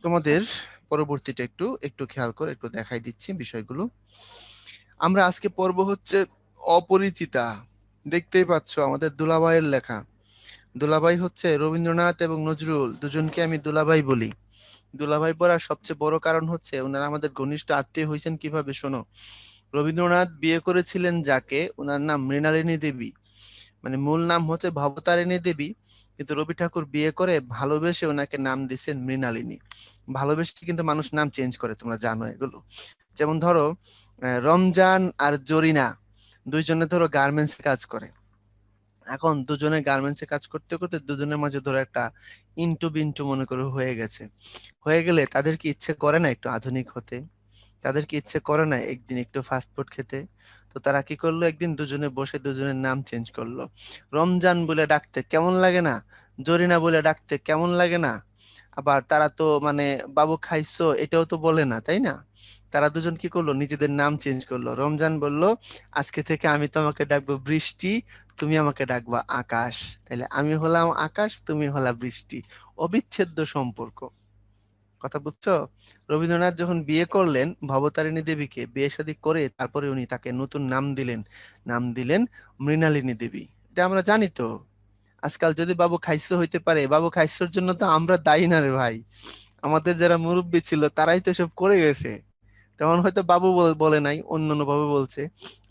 তোমাদের পরবর্তীটা একটু একটু খেয়াল করে একটু দেখাই দিচ্ছি বিষয়গুলো। আমরা আজকে পড়ব হচ্ছে অপরিচিতা। দেখতেই পাচ্ছ আমাদের দুলাভাইয়ের লেখা। দুলাভাই হচ্ছে রবীন্দ্রনাথ এবং নজরুল দুজনকে আমি দুলাভাই বলি। দুলাভাই বলার সবচেয়ে বড় কারণ হচ্ছে ওনারা আমাদের ঘনিষ্ঠ আত্মীয় হয়েছেন কিভাবে শোনো। রবীন্দ্রনাথ বিয়ে করেছিলেন যাকে, ওনার নাম মৃণালিনী দেবী, মানে মূল নাম হচ্ছে ভবতারিণী দেবী, কিন্তু রবি ঠাকুর বিয়ে করে ভালোবেসে ওনাকে নাম দিয়েছেন মৃণালিনী। ভালোবেসে কিন্তু মানুষ নাম চেঞ্জ করে, তোমরা জানো এগুলো। যেমন ধরো রমজান আর জরিনা দুইজনে ধরো গার্মেন্টস কাজ করে। এখন দুজনে গার্মেন্টসে কাজ করতে করতে দুজনের মাঝে ধরো একটা ইন্টু বিন্টু মনে করো হয়ে গেছে। হয়ে গেলে তাদের কি ইচ্ছে করে না একটু আধুনিক হতে? তাদের কি ইচ্ছে করে না একদিন একটু ফাস্ট ফুড খেতে? তো তারা কি করলো, একদিন দুজনে বসে দুজনের নাম চেঞ্জ করলো। রমজান বলে ডাকতে কেমন লাগে না, জরিনা বলে ডাকতে কেমন লাগে না? আবার তারা তো মানে বাবু খাইছো এটাও তো বলে না, তাই না? তারা দুজন কি করলো, নিজেদের নাম চেঞ্জ করলো। রমজান বলল, আজকে থেকে আমি তোমাকে ডাকবো বৃষ্টি, তুমি আমাকে ডাকবা আকাশ। তাইলে আমি হলাম আকাশ, তুমি হলা বৃষ্টি। অবিচ্ছেদ্য সম্পর্ক। কথা বুঝছো? রবীন্দ্রনাথ যখন বিয়ে করলেন ভবতারিণী দেবীকে, বিয়ে শাদী করে তারপরে উনি তাকে নতুন নাম দিলেন। নাম দিলেন মৃণালিনী দেবী। এটা আমরা জানি তো। আজকাল যদি বাবু খাইছো হইতে পারে, বাবু খাইছোর জন্য তো আমরা দায়ী না রে ভাই। আমাদের যারা মুরব্বী ছিল তারাই তো সব করে গেছে। তখন হয়তো বাবু বলে নাই, অন্যান্য ভাবে বলছে,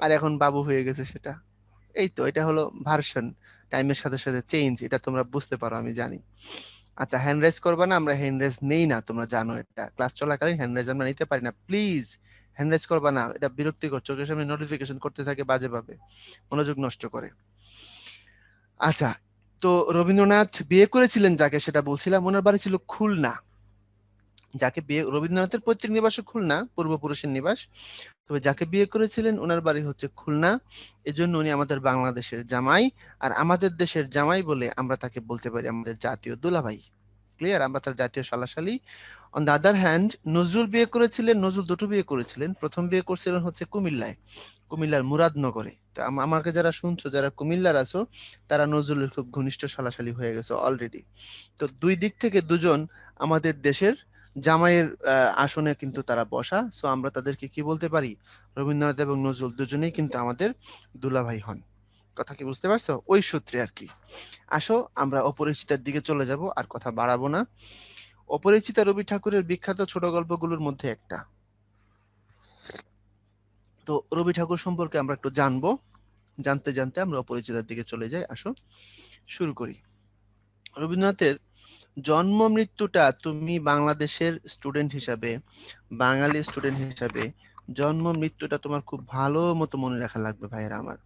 আর এখন বাবু হয়ে গেছে সেটা। এই তো, এটা হলো ভার্সন। টাইমের সাথে সাথে চেঞ্জ, এটা তোমরা বুঝতে পারো আমি জানি। আচ্ছা, হ্যান্ড রাইজ করবা না? আমরা হ্যান্ড রাইজ নেই না, তোমরা জানো এটা। ক্লাস চলাকালীন হ্যান্ড রাইজ আমরা নিতে পারি না, প্লিজ। হ্যান্ড রাইজ করবা না, এটা বিরক্তিকর। চোখের সামনে নোটিফিকেশন করতে থাকে বাজে ভাবে, মনোযোগ নষ্ট করে। আচ্ছা, তো রবীন্দ্রনাথ বিয়ে করেছিলেন যাকে, সেটা বলছিলাম, ওনার বাড়ি ছিল খুলনা। যাকে বিয়ে, রবীন্দ্রনাথের পৈতৃক নিবাস খুলনা, পূর্বপুরুষের নিবাস। তবে যাকে বিয়ে করেছিলেন ওনার বাড়ি হচ্ছে খুলনা। এজন্য উনি আমাদের বাংলাদেশের জামাই। আর আমাদের দেশের জামাই বলে আমরা তাকে বলতে পারি আমাদের জাতীয় দুলাভাই। ক্লিয়ার? আমরা তার জাতীয় সালাশালী। On the other hand, Nazrul বিয়ে করেছিলেন। নজরুল দুটো বিয়ে করেছিলেন। প্রথম বিয়ে করছিলেন হচ্ছে কুমিল্লায়, কুমিল্লার মুরাদনগরে। তো আমাকে যারা শুনছো, যারা কুমিল্লার আছো, তারা নজরুলের খুব ঘনিষ্ঠ সালাশালী হয়ে গেছে অলরেডি। তো দুই দিক থেকে দুজন আমাদের দেশের জামাইয়ের আসনে কিন্তু তারা বসা। সো আমরা তাদেরকে কি বলতে পারি? রবীন্দ্রনাথ এবং নজরুল দুজনেই কিন্তু আমাদের দুলাভাই হন। কথা কি বুঝতে পারছো? ওই সূত্রে আর কি। আসো আমরা অপরিচিতার দিকে চলে যাব, আর কথা বাড়াবো না। অপরিচিতা রবি ঠাকুরের বিখ্যাত ছোট গল্পগুলোর মধ্যে একটা। তো রবি ঠাকুর সম্পর্কে আমরা একটু জানবো। জানতে জানতে আমরা অপরিচিতার দিকে চলে যাই। আসো শুরু করি। রবীন্দ্রনাথের জন্ম মৃত্যুটা তুমি বাংলাদেশের স্টুডেন্ট হিসাবে, বাঙালি স্টুডেন্ট হিসাবে জন্ম মৃত্যুটা তোমার খুব ভালো মতো মনে রাখা লাগবে ভাইয়েরা আমার।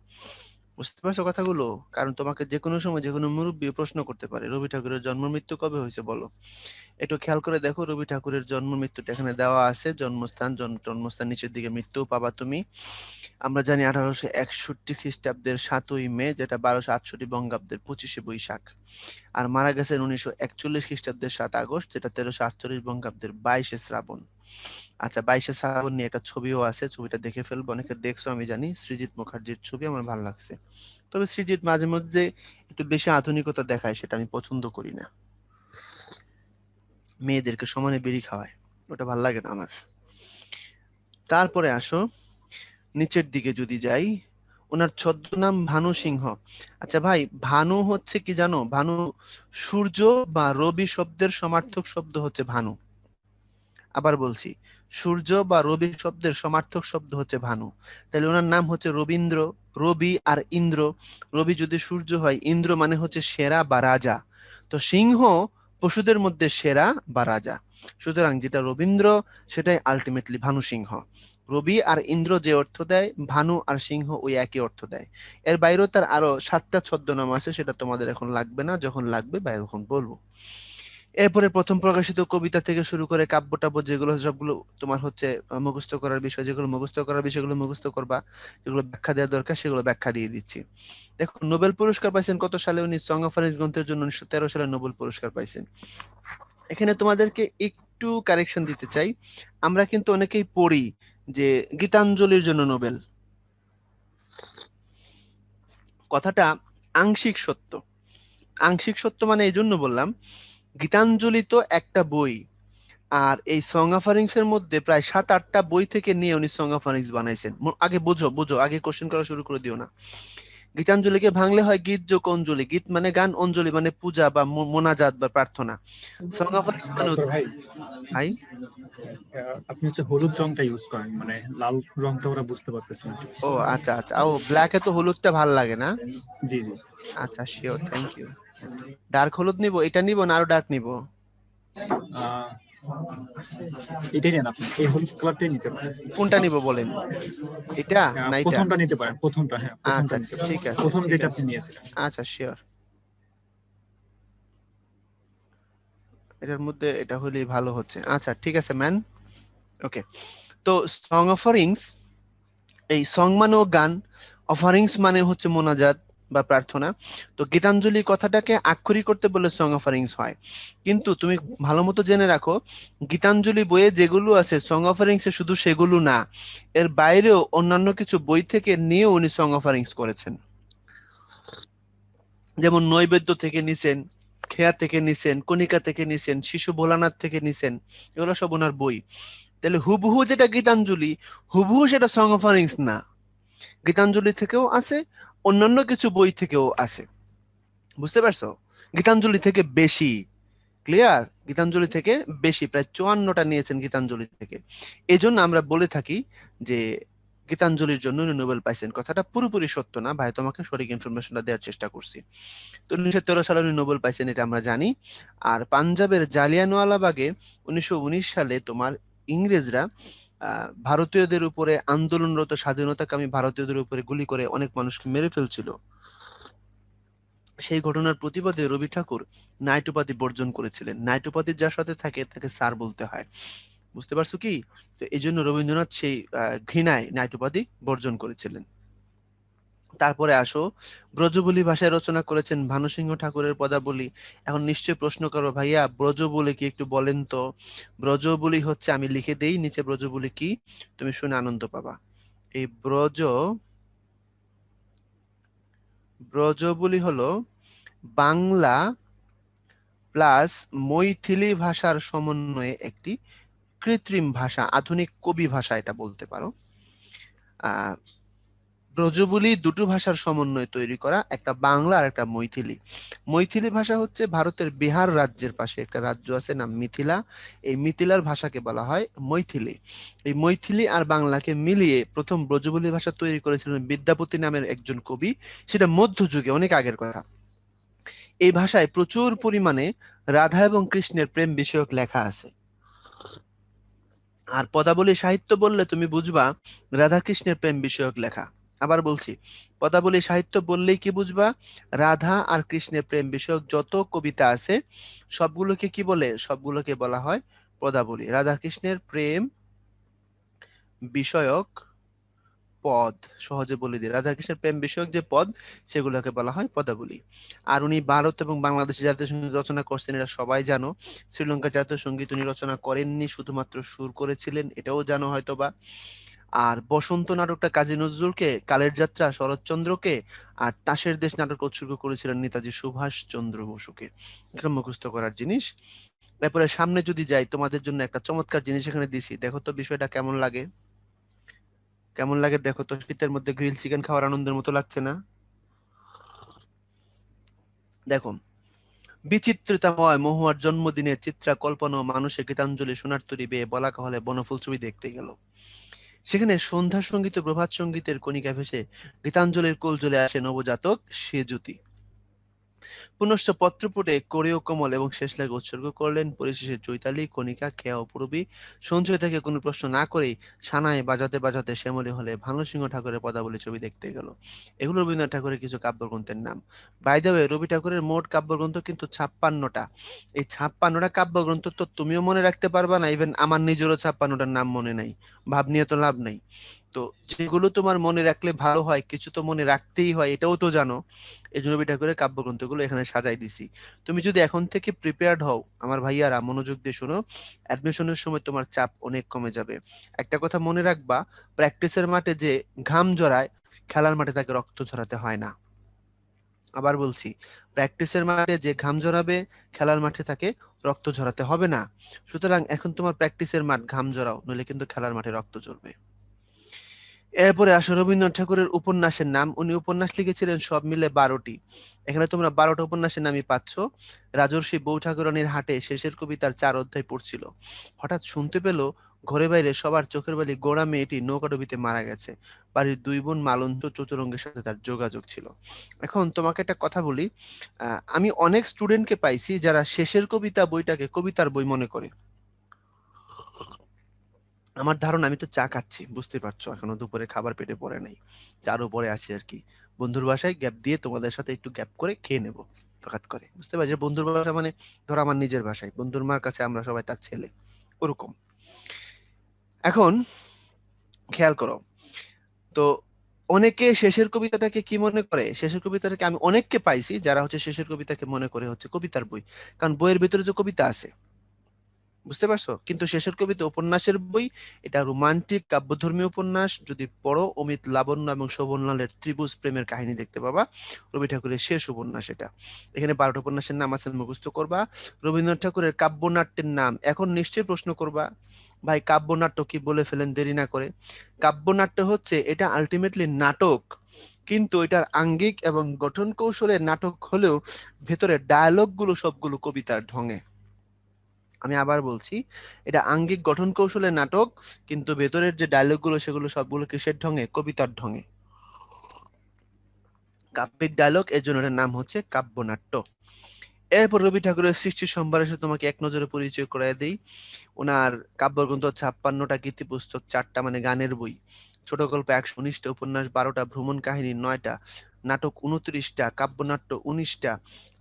বুঝতে পারছো কথাগুলো? কারণ তোমাকে যে কোনো সময় যে কোনো মুরব্বী প্রশ্ন করতে পারে, রবি ঠাকুরের জন্ম মৃত্যু কবে হয়েছে বলো। একটু খেয়াল করে দেখো, রবি ঠাকুরের জন্ম মৃত্যুটা এখানে দেওয়া আছে। জন্মস্থান, জন্মস্থান নিচের দিকে, মৃত্যু পাবা তুমি। আমরা জানি 1861 খ্রিস্টাব্দের 7ই মে, যেটা 1268 বঙ্গাব্দের 25শে বৈশাখ। আর মারা গেছেন 1941 খ্রিস্টাব্দের 7 আগস্ট, যেটা 1348 বঙ্গাব্দের 22শে শ্রাবণ। আচ্ছা, 22শে শ্রাবণ নিয়ে একটা ছবিও আছে, ছবিটা দেখে ফেলবো। অনেকে দেখছো আমি জানি, সৃজিত মুখার্জির ছবি, আমার ভালো লাগছে। তবে সৃজিত মাঝে মধ্যে একটু বেশি আধুনিকতা দেখায়, সেটা আমি পছন্দ করি না। মেয়েদেরকে সমানে বিড়ি খাওয়ায়, ওটা ভাল লাগে না আমার। তারপরে আসো নিচের দিকে যদি যাই, ওনার ছদ্মনাম ভানু সিংহ। আচ্ছা ভাই, ভানু হচ্ছে কি জানো? ভানু সূর্য বা রবি শব্দের সমার্থক শব্দ হচ্ছে ভানু। আবার বলছি, সূর্য বা রবি শব্দের সমার্থক শব্দ হচ্ছে ভানু। তাহলে ওনার নাম হচ্ছে রবীন্দ্র। রবি আর ইন্দ্র, রবি যদি সূর্য হয়, ইন্দ্র মানে হচ্ছে সেরা বা রাজা। তো সিংহ পশুদের মধ্যে সেরা বা রাজা। সুতরাং যেটা রবীন্দ্র, সেটাই আলটিমেটলি ভানু সিংহ। রবি আর ইন্দ্র যে অর্থ দেয়, ভানু আর সিংহ ওই একই অর্থ দেয়। এর বাইরেও তার আরো 7টা ছদ্মনাম আছে, সেটা তোমাদের এখন লাগবে না, যখন লাগবে বা এখন বলবো। এরপরে প্রথম প্রকাশিত কবিতা থেকে শুরু করে কাব্য টাব্য যেগুলো, সবগুলো তোমার হচ্ছে মুখস্থ করার বিষয়। যেগুলো মুখস্থ করার বিষয়গুলো মুখস্থ করবা, যেগুলো ব্যাখ্যা দেওয়া দরকার সেগুলো ব্যাখ্যা দিয়ে দিচ্ছি। দেখো, নোবেল পুরস্কার পাইছেন কত সালে উনি? সং অফ আরিস গ্রন্থের জন্য 1913 সালে নোবেল পুরস্কার পাইছেন। এখানে তোমাদেরকে একটু কারেকশন দিতে চাই। আমরা কিন্তু অনেকেই পড়ি যে গীতাঞ্জলির জন্য নোবেল। কথাটা আংশিক সত্য। আংশিক সত্য মানে এই জন্য বললাম, গীতাঞ্জলি তো একটা বই, আর এই সং অফারিংস এর মধ্যে প্রায় 7-8টা বই থেকে নিয়ে উনি সং অফারিংস বানাইছেন। আগে বুঝো বুঝো, আগে কোশ্চেন করা শুরু করে দিও না। গীতাঞ্জলিকে ভাঙলে হয় গীত যোগ অঞ্জলি। গীত মানে গান, অঞ্জলি মানে পূজা বা মোনাজাত বা প্রার্থনা। সং অফারিংস মানে কাউসার ভাই, ভাই আপনি হচ্ছে হলুদ রংটা ইউজ করেন, মানে লাল রংটা ওরা বুঝতে পারতেছে না। ও আচ্ছা আচ্ছা, ও ব্ল্যাকে তো হলুদটা ভাল লাগে না। জি জি। আচ্ছা শিওর, থ্যাংক ইউ। ডার্ক হলুদ নিব, এটা নিব না আরো ডার্ক নিব? আহ, এটাই নেন আপনি, এই হলুদ কালারটাই নিতে পারেন। কোনটা নিব বলেন, এটা না এটা? প্রথমটা নিতে পারেন, প্রথমটা, হ্যাঁ প্রথমটা আচ্ছা নিতে পারেন, ঠিক আছে প্রথম ঠিক যেটা আপনি আছে, নিয়েছিলেন। আচ্ছা শিওর। এটার মধ্যে এটা হলেই ভালো হচ্ছে। আচ্ছা ঠিক আছে ম্যান, ওকে। তো সং অফারিংস, এই সং মানেও গান, অফারিংস মানে হচ্ছে মোনাজাত বা প্রার্থনা। তো গীতাঞ্জলি কথাটাকে আক্ষরিক করতে বললে সং অফারিংস হয়। কিন্তু তুমি ভালো মতো জেনে রাখো, গীতাঞ্জলি বইয়ে যেগুলো আছে সং অফারিংস এ শুধু সেগুলো না, এর বাইরেও অন্যান্য কিছু বই থেকে নিয়ে উনি সং অফারিংস করেছেন। যেমন নৈবেদ্য থেকে নিছেন, খেয়া থেকে নিছেন, কণিকা থেকে নিছেন, শিশু ভোলানাথ থেকে নিছেন। এগুলো সব ওনার বই। তাহলে হুবহু যেটা গীতাঞ্জলি, হুবহু সেটা সং অফারিংস না। গীতাঞ্জলি থেকেও আছে, অন্যান্য কিছু বই থেকেও আছে। বুঝতে পারছো? গীতাঞ্জলি থেকে বেশি, ক্লিয়ার? গীতাঞ্জলি থেকে বেশি, প্রায় 54টা নিয়েছেন গীতাঞ্জলি থেকে। এই জন্য আমরা বলে থাকি যে গীতাঞ্জলির জন্য উনি নোবেল পাইছেন। কথাটা পুরোপুরি সত্য না ভাই, তোমাকে সঠিক ইনফরমেশনটা দেওয়ার চেষ্টা করছি। তো 1913 সালে উনি নোবেল পাইছেন, এটা আমরা জানি। আর পাঞ্জাবের জালিয়ানওয়ালাবাগে 1919 সালে তোমার ইংরেজরা ভারতীয়দের উপরে, আন্দোলনরত স্বাধীনতাকামী ভারতীয়দের উপরে গুলি করে অনেক মানুষকে মেরে ফেলছিল। সেই ঘটনার প্রতিবাদে রবি ঠাকুর নাইট উপাধি বর্জন করেছিলেন। নাইট উপাধি যার সাথে থাকে তাকে স্যার বলতে হয়। বুঝতে পারছো কি? তো এই জন্য রবীন্দ্রনাথ সেই ঘৃণায় নাইট উপাধি বর্জন করেছিলেন। তারপরে আসো, ব্রজবুলি ভাষায় রচনা করেছেন ভানুসিংহ ঠাকুরের পদাবলী। এখন নিশ্চয় প্রশ্ন করো, ভাইয়া ব্রজবুলি কি একটু বলেন তো? ব্রজবুলি হচ্ছে, আমি লিখে দেই নিচে ব্রজবুলি কি, তুমি শুনে আনন্দ পাবা। এই ব্রজবুলি হলো বাংলা প্লাস মৈথিলি ভাষার সমন্বয়ে একটি কৃত্রিম ভাষা, আধুনিক কবি ভাষা এটা বলতে পারো। আহ ব্রজবুলি দুটো ভাষার সমন্বয়ে তৈরি করা, একটা বাংলা আর একটা মৈথিলি। মৈথিলি ভাষা হচ্ছে ভারতের বিহার রাজ্যের পাশে একটা রাজ্য আছে নাম মিথিলা, এই মিথিলার ভাষাকে বলা হয় মৈথিলি। এই মৈথিলি আর বাংলাকে মিলিয়ে প্রথম ব্রজবুলি ভাষা তৈরি করেছিলেন বিদ্যাপতি নামের একজন কবি। সেটা মধ্যযুগে, অনেক আগের কথা। এই ভাষায় প্রচুর পরিমাণে রাধা এবং কৃষ্ণের প্রেম বিষয়ক লেখা আছে। আর পদাবলী সাহিত্য বললে তুমি বুঝবা রাধাকৃষ্ণের প্রেম বিষয়ক লেখা। আবার বলছি, পদাবলী সাহিত্য বললেই কি বুঝবা? রাধা আর কৃষ্ণের প্রেম বিষয়ক যত কবিতা আছে সবগুলোকে কি বলে? সবগুলোকে বলা হয় পদাবলী। রাধা কৃষ্ণের প্রেম বিষয়ক পদ, সহজে বলে দিই, রাধাকৃষ্ণের প্রেম বিষয়ক যে পদ সেগুলোকে বলা হয় পদাবলী। আর উনি ভারত এবং বাংলাদেশের জাতীয় সঙ্গীত রচনা করছেন, এটা সবাই জানো। শ্রীলঙ্কার জাতীয় সঙ্গীত উনি রচনা করেননি, শুধুমাত্র সুর করেছিলেন, এটাও জানো হয়তোবা। আর বসন্ত নাটকটা কাজী নজরুলকে, কালের যাত্রা শরৎচন্দ্রকে, আর তাসের দেশ নাটক উৎসর্গ করেছিলেন নেতাজি সুভাষ চন্দ্র বসুকে। এটা মুখস্থ করার জিনিস। এরপরে সামনে যদি যাই, তোমাদের জন্য একটা চমৎকার জিনিস এখানে দিছি, দেখো তো বিষয়টা কেমন লাগে। কেমন লাগে দেখো তো, শীতের মধ্যে গ্রিল চিকেন খাওয়ার আনন্দের মতো লাগছে না? দেখো, বিচিত্রতাময় মহুয়ার জন্মদিনে চিত্রা কল্পনা ও মানুষের গীতাঞ্জলি সোনার তরী বেয়ে বলাকা হলে বনফুল ছবি দেখতে গেল। সেখানে সন্ধ্যা সঙ্গীত ও প্রভাত সঙ্গীতের কণিকা ভেসে গীতাঞ্জলির কোল জ্বলে আসে নবজাতক সেজুতি। পুনশ্চ পত্রপুটে করেও কমল এবং শেষ লাগে উৎসর্গ করলেন। পরিশেষে চৈতালি, কণিকা, খেয়া ও পূরবী সঞ্চয় থেকে কোনো প্রশ্ন না করেই সানাই বাজাতে বাজাতে শ্যামলী হলে ভানুসিংহ ঠাকুরের পদাবলী ছবি দেখতে গেল। এগুলো রবীন্দ্রনাথ ঠাকুরের কিছু কাব্যগ্রন্থের নাম। বাই দ্য ওয়ে, রবি ঠাকুরের মোট কাব্যগ্রন্থ কিন্তু 56টা। এই 56টা কাব্যগ্রন্থ তো তুমিও মনে রাখতে পারবা না, ইভেন আমার নিজেরও 56টার নাম মনে নাই। ভাব নিয়ে তো লাভ নাই। তো যেগুলো তোমার মনে রাখলে ভালো হয়, কিছু তো মনে রাখতেই হয়, এটাও তো জানো। এই জন্য রবি ঠাকুরের কাব্যগ্রন্থগুলো এখানে সাজাই দিছি। তুমি যদি এখন থেকে প্রিপেয়ার্ড হও, আমার ভাইয়ারা মনোযোগ দিয়ে শোনো, অ্যাডমিশনের সময় তোমার চাপ অনেক কমে যাবে। একটা কথা মনে রাখবা, প্র্যাকটিসের মাঠে যে ঘাম ঝরায়, খেলার মাঠে তাকে রক্ত ঝরাতে হয় না। আবার বলছি, প্র্যাকটিসের মাঠে যে ঘাম ঝরাবে, খেলার মাঠে তাকে রক্ত ঝরাতে হবে না। সুতরাং এখন তোমার প্র্যাকটিসের মাঠ, ঘাম ঝরাও, নইলে কিন্তু খেলার মাঠে রক্ত ঝরবে। এরপরে আসো রবীন্দ্রনাথ ঠাকুরের উপন্যাসের নাম। উনি উপন্যাস লিখেছিলেন সব মিলে 12টি। এখানে তোমরা 12টা উপন্যাসের নামই পাচ্ছ। রাজর্ষি বউ ঠাকুরানীর হাটে শেষের কবিতার 4 অধ্যায় পড়ছিল, হঠাৎ শুনতে পেল ঘরে বাইরে সবার চোখের বালি গোড়া মেয়েটি নৌকাডুবিতে মারা গেছে। বাড়ির 2 বোন মালঞ্চ চতুরঙ্গের সাথে তার যোগাযোগ ছিল। এখন তোমাকে একটা কথা বলি, আমি অনেক স্টুডেন্টকে পাইছি যারা শেষের কবিতা বইটাকে কবিতার বই মনে করে। আমার ধারণা, আমি তো চা খাচ্ছি, বুঝতে পারছো, এখনো দুপুরে খাবার পেটে পড়ে নাই, চার উপরে আছি আর কি। বন্ধুর বাসায় গ্যাপ দিয়ে তোমাদের সাথে একটু গ্যাপ করে খেয়ে নেবো ফাঁকাত করে, বুঝতে পারছি। বন্ধুর বাসা মানে ধরো আমার নিজের বাসায়, বন্ধুর মার কাছে আমরা সবাই তার ছেলে, ওরকম। এখন খেয়াল করো তো, অনেকে শেষের কবিতাটাকে কি মনে করে, শেষের কবিতাটাকে আমি অনেককে পাইছি যারা হচ্ছে শেষের কবিতাকে মনে করে হচ্ছে কবিতার বই, কারণ বইয়ের ভিতরে যে কবিতা আছে, বুঝতে পারছো। কিন্তু শেষের কবিতা উপন্যাসের বই, এটা রোমান্টিক কাব্যধর্মী উপন্যাস। যদি পড়ো, অমিত, লাবণ্য এবং শোভনলালের ত্রিভুজ প্রেমের কাহিনী দেখতে পাবা। রবি ঠাকুরের শেষ উপন্যাস এটা। এখানে 12টা উপন্যাসের নাম আছে, মুখস্থ করবা। রবীন্দ্রনাথ ঠাকুরের কাব্যনাট্যের নাম। এখন নিশ্চয়ই প্রশ্ন করবা, ভাই কাব্যনাট্য কি, বলে ফেলেন দেরি না করে। কাব্যনাট্য হচ্ছে, এটা আলটিমেটলি নাটক, কিন্তু এটার আঙ্গিক এবং গঠন কৌশলের নাটক হলেও ভেতরে ডায়ালগ গুলো সবগুলো কবিতার ঢঙে। আমি আবার বলছি, এটা আঙ্গিক গঠন কৌশলের নাটক, কিন্তু ভেতরের যে ডায়লগ গুলো সেগুলো সবগুলো কিসের ঢঙে, কবিতার ঢঙে। কাব্যিক ডায়লগ, এর জন্য এটার নাম হচ্ছে কাব্যনাট্য। এরপর রবি ঠাকুরের সৃষ্টি সম্ভার এসে তোমাকে এক নজরে পরিচয় করায় দেই। ওনার কাব্যগ্রন্থ 56টা, কীর্তি পুস্তক 4টা মানে গানের বই, ছোট গল্প 119টা, উপন্যাস 12টা, ভ্রমণ কাহিনী 9টা, নাটক 29টা, কাব্যনাট্য 19টা,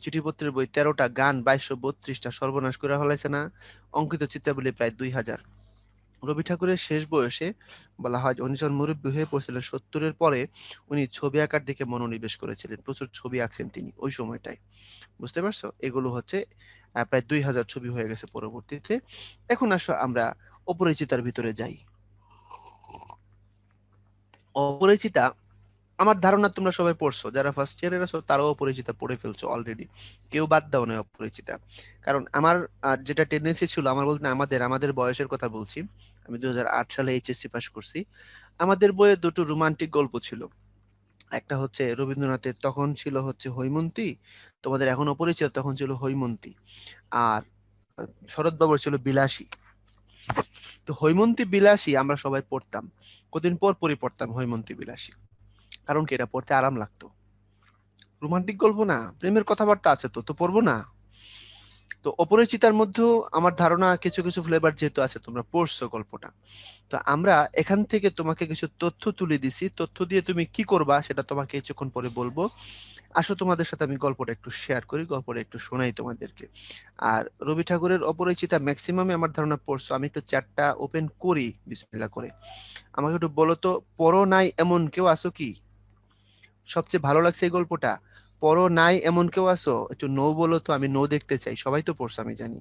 চিঠিপত্রের বই 13টা, গান 2232টা, সর্বনাশ করে ফেলাইছে না। অঙ্কিত চিত্রাবলী প্রায় 2000। রবি ঠাকুরের শেষ বয়সে বলা হয় যে উনি যখন মুরব্বী হয়ে পড়ছিলেন 70-এর পরে, উনি ছবি আঁকার দিকে মনোনিবেশ করেছিলেন, প্রচুর ছবি আঁকছেন তিনি ওই সময়টায়, বুঝতে পারছো। এগুলো হচ্ছে প্রায় 2000 ছবি হয়ে গেছে পরবর্তীতে। এখন আসো আমরা অপরিচিতার ভিতরে যাই। অপরিচিতা, আমার ধারণা তোমরা সবাই পড়ছো, যারা ফার্স্ট ইয়ারের আছো তারাও অপরিচিতা পড়ে ফেলছো অলরেডি, কেউ বাদ দাও না অপরিচিতা। কারণ আমার যেটা টেন্ডেন্সি ছিল, আমার বলতে না, আমাদের আমাদের বয়সের কথা বলছি, আমি 2008 সালে এইচএসসি পাস করছি। আমাদের বইয়ে দুটো রোমান্টিক গল্প ছিল, একটা হচ্ছে রবীন্দ্রনাথের তখন ছিল হচ্ছে হৈমন্তী, তোমাদের এখন অপরিচিত, তখন ছিল হৈমন্তী। আর শরৎবাবুর ছিল বিলাসী। তো হৈমন্তী বিলাসী আমরা সবাই পড়তাম, কদিন পর পরই পড়তাম হৈমন্তী বিলাসী, কারণ কি, এটা পড়তে আরাম লাগতো। রোমান্টিক গল্প না, প্রেমের কথাবার্তা আছে, তো তো পড়বো না। তো অপরিচিতার মধ্যেও আমার ধারণা কিছু কিছু ফ্লেভার যেহেতু আছে, তোমরা পড়ছো গল্পটা, তো আমরা এখান থেকে তোমাকে কিছু তথ্য তুলে দিছি, তথ্য দিয়ে তুমি কি করবা সেটা তোমাকে কিছুক্ষণ পরে বলবো। আসো তোমাদের সাথে আমি গল্পটা একটু শেয়ার করি, গল্পটা একটু শোনাই তোমাদেরকে। আর রবি ঠাকুরের অপরিচিতা ম্যাক্সিমামে আমার ধারণা পড়ছো, আমি একটু চ্যাটটা ওপেন করি বিসমিল্লাহ করে। আমাকে একটু বলো তো, পড়ো নাই এমন কেউ আছো কি? সবচেয়ে ভালো লাগছে এই গল্পটা, পড়ো নাই এমন কেউ আছো? একটু নো বলো তো, আমি নো দেখতে চাই। সবাই তো পড়ছে আমি জানি,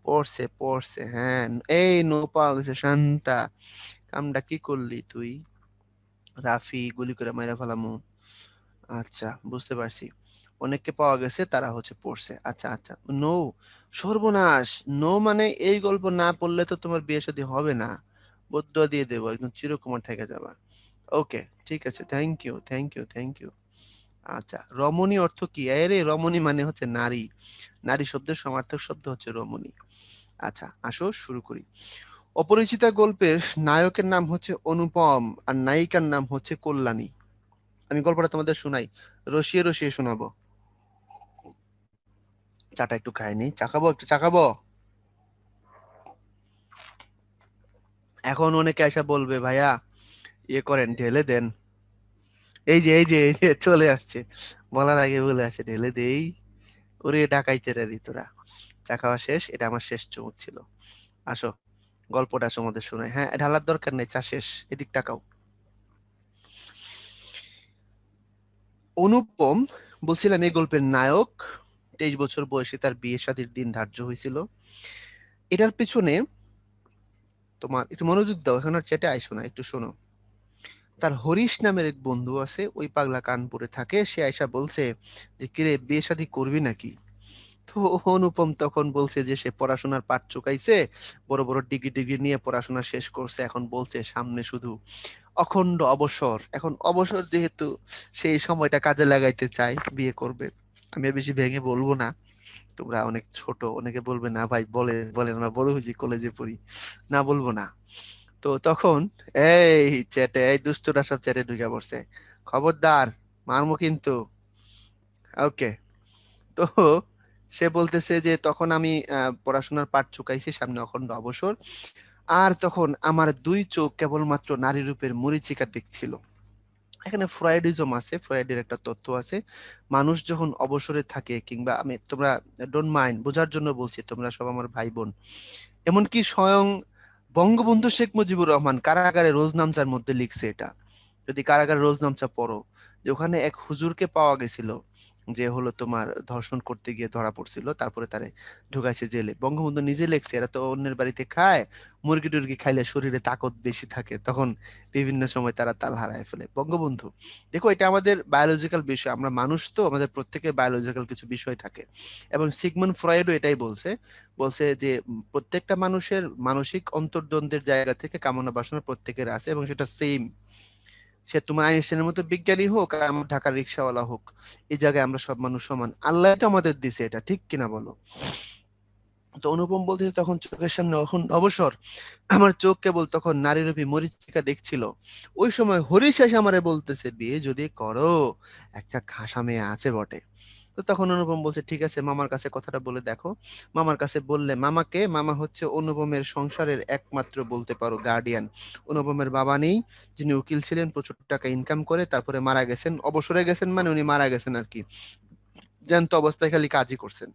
পড়ছে পড়ছে, হ্যাঁ। এই নো পাওয়া গেছে, শান্তা, কামটা কি করলি তুই? রাফি, গুলি করে মাইরা ফেলামু। আচ্ছা, বুঝতে পারছি, অনেককে পাওয়া গেছে, তারা হচ্ছে পড়ছে। আচ্ছা আচ্ছা, নো, সর্বনাশ। নো মানে এই গল্প না পড়লে তো তোমার বিয়ে শাদী হবে না, বদুয়া দিয়ে দেবো, একদম চিরকুমার থেকে যাবা। ওকে, ঠিক আছে, thank you thank you thank you. আচ্ছা, রমণী অর্থ কি? আরে রমণী মানে হচ্ছে নারী, নারী শব্দের সমার্থক শব্দ হচ্ছে রমণী। আচ্ছা, আসো শুরু করি। অপরিচিতা গল্পের নায়কের নাম হচ্ছে অনুপম, আর নায়িকার নাম হচ্ছে কল্যাণী। আমি গল্পটা তোমাদের শোনাই, রসিয়ে রসিয়ে শোনাবো। চাটা একটু খাইনি, চা খাবো, একটু চা খাবো। এখন অনেকে এসে বলবে, ভাইয়া ইয়ে করেন, ঢেলে দেন। এই যে চলে আসছে, বলার আগে বলে আসে, ঢেলে দেই। ওরে ডাকাইতেরা তোরা, চা খাওয়া শেষ, এটা আমার শেষ চুমুক ছিল। আসো গল্পটা তোমাদের শোনাই। হ্যাঁ, ঢালার দরকার নেই, চা শেষ, এদিক তাকাও। অনুপম, বলছিলাম এই গল্পের নায়ক, 23 বছর বয়সে তার বিয়ে শাদীর দিন ধার্য হয়েছিল। এটার পেছনে তোমার একটু মনোযোগ দাও, এখন আর চ্যাটে আইসো না, একটু শোনো। তার হরিশ নামের এক বন্ধু আছে, ওই পাগলা কানপুরে থাকে, সে আইসা বলছে যে কিরে বিয়ে শাদী করবি নাকি। তো অনুপম তখন বলছে যে সে পড়াশোনার পাট চুকাইছে, বড় বড় ডিগ্রি ডিগ্রি নিয়ে পড়াশোনা শেষ করছে, এখন বলছে সামনে শুধু অখণ্ড অবসর, এখন অবসর যেহেতু সেই সময়টা কাজে লাগাইতে চায়, বিয়ে করবে। আমি আর বেশি ভেঙে বলবো না, তোমরা অনেক ছোট, অনেকে বলবে না ভাই বলে বলেন, আমরা বড় হয়েছি কলেজে পড়ি, না বলবো না। তো তখন এই চ্যাটে এই দুষ্টরা সব চ্যাটে ঢুকে পড়ছে, খবরদার মারমু কিন্তু। ওকে। তো সে বলতেছে যে তখন আমি পড়াশোনার পাট চুকাইছি, সামনে অখণ্ড অবসর, আর তখন আমার দুই চোখ কেবলমাত্র নারী রূপের মরীচিকা দেখছিল। এখানে ফ্রয়েডিজম আছে, ফ্রয়েডের একটা তথ্য আছে, মানুষ যখন অবসরে থাকে, কিংবা আমি, তোমরা ডোন্ট মাইন্ড, বোঝার জন্য বলছি, তোমরা সব আমার ভাই বোন, এমনকি স্বয়ং বঙ্গবন্ধু শেখ মুজিবুর রহমান কারাগারে রোজনামচার মধ্যে লিখছে এটা, যদি কারাগারে রোজনামচা পড়ো, যে ওখানে এক হুজুরকে পাওয়া গেছিল, যে হলো তোমার ধর্ষণ করতে গিয়ে ধরা পড়ছিল, তারপরে তারে ঢুকাইছে জেলে। বঙ্গবন্ধু নিজে লেখছে এরা তো অন্যের বাড়িতে খায়, মুরগি টুরগি খাইলে শরীরে তাকত বেশি থাকে, তখন বিভিন্ন সময় তারা তাল হারায় ফেলে। বঙ্গবন্ধু, দেখো এটা আমাদের বায়োলজিক্যাল বিষয়, আমরা মানুষ তো, আমাদের প্রত্যেকের বায়োলজিক্যাল কিছু বিষয় থাকে। এবং সিগমন্ড ফ্রয়েডও এটাই বলছে, বলছে যে প্রত্যেকটা মানুষের মানসিক অন্তর্দ্বন্দ্বের জায়গা থেকে কামনা বাসনা প্রত্যেকের আছে, এবং সেটা সেম, সে তোমার আইনস্টাইনের মতো বিজ্ঞানী হোক আর আমার ঢাকার রিক্সাওয়ালা হোক, এই জায়গায় আমরা সব মানুষ সমান, আল্লাহ তো আমাদের দিছে, এটা ঠিক কিনা বলো। তো অনুপম বলতেছে তখন চোখের সামনে এখন অবসর, আমার চোখ কেবল তখন নারী রূপী মরীচিকা দেখছিল। ওই সময় হরিশ এসে আমারে বলতেছে বিয়ে যদি করো, একটা খাসা মেয়ে আছে বটে। তো তখন অনুপম বলছে ঠিক আছে, মামার কাছে কথাটা বলে দেখো। মামার কাছে বললে, মামাকে, মামা হচ্ছে অনুপমের সংসারের একমাত্র বলতে পারো গার্ডিয়ান। অনুপমের বাবা নেই, যিনি উকিল ছিলেন, প্রচুর টাকা ইনকাম করে তারপরে মারা গেছেন, অবসরে গেছেন মানে উনি মারা গেছেন আর কি, জ্যান্ত অবস্থায় খালি কাজই করছেন।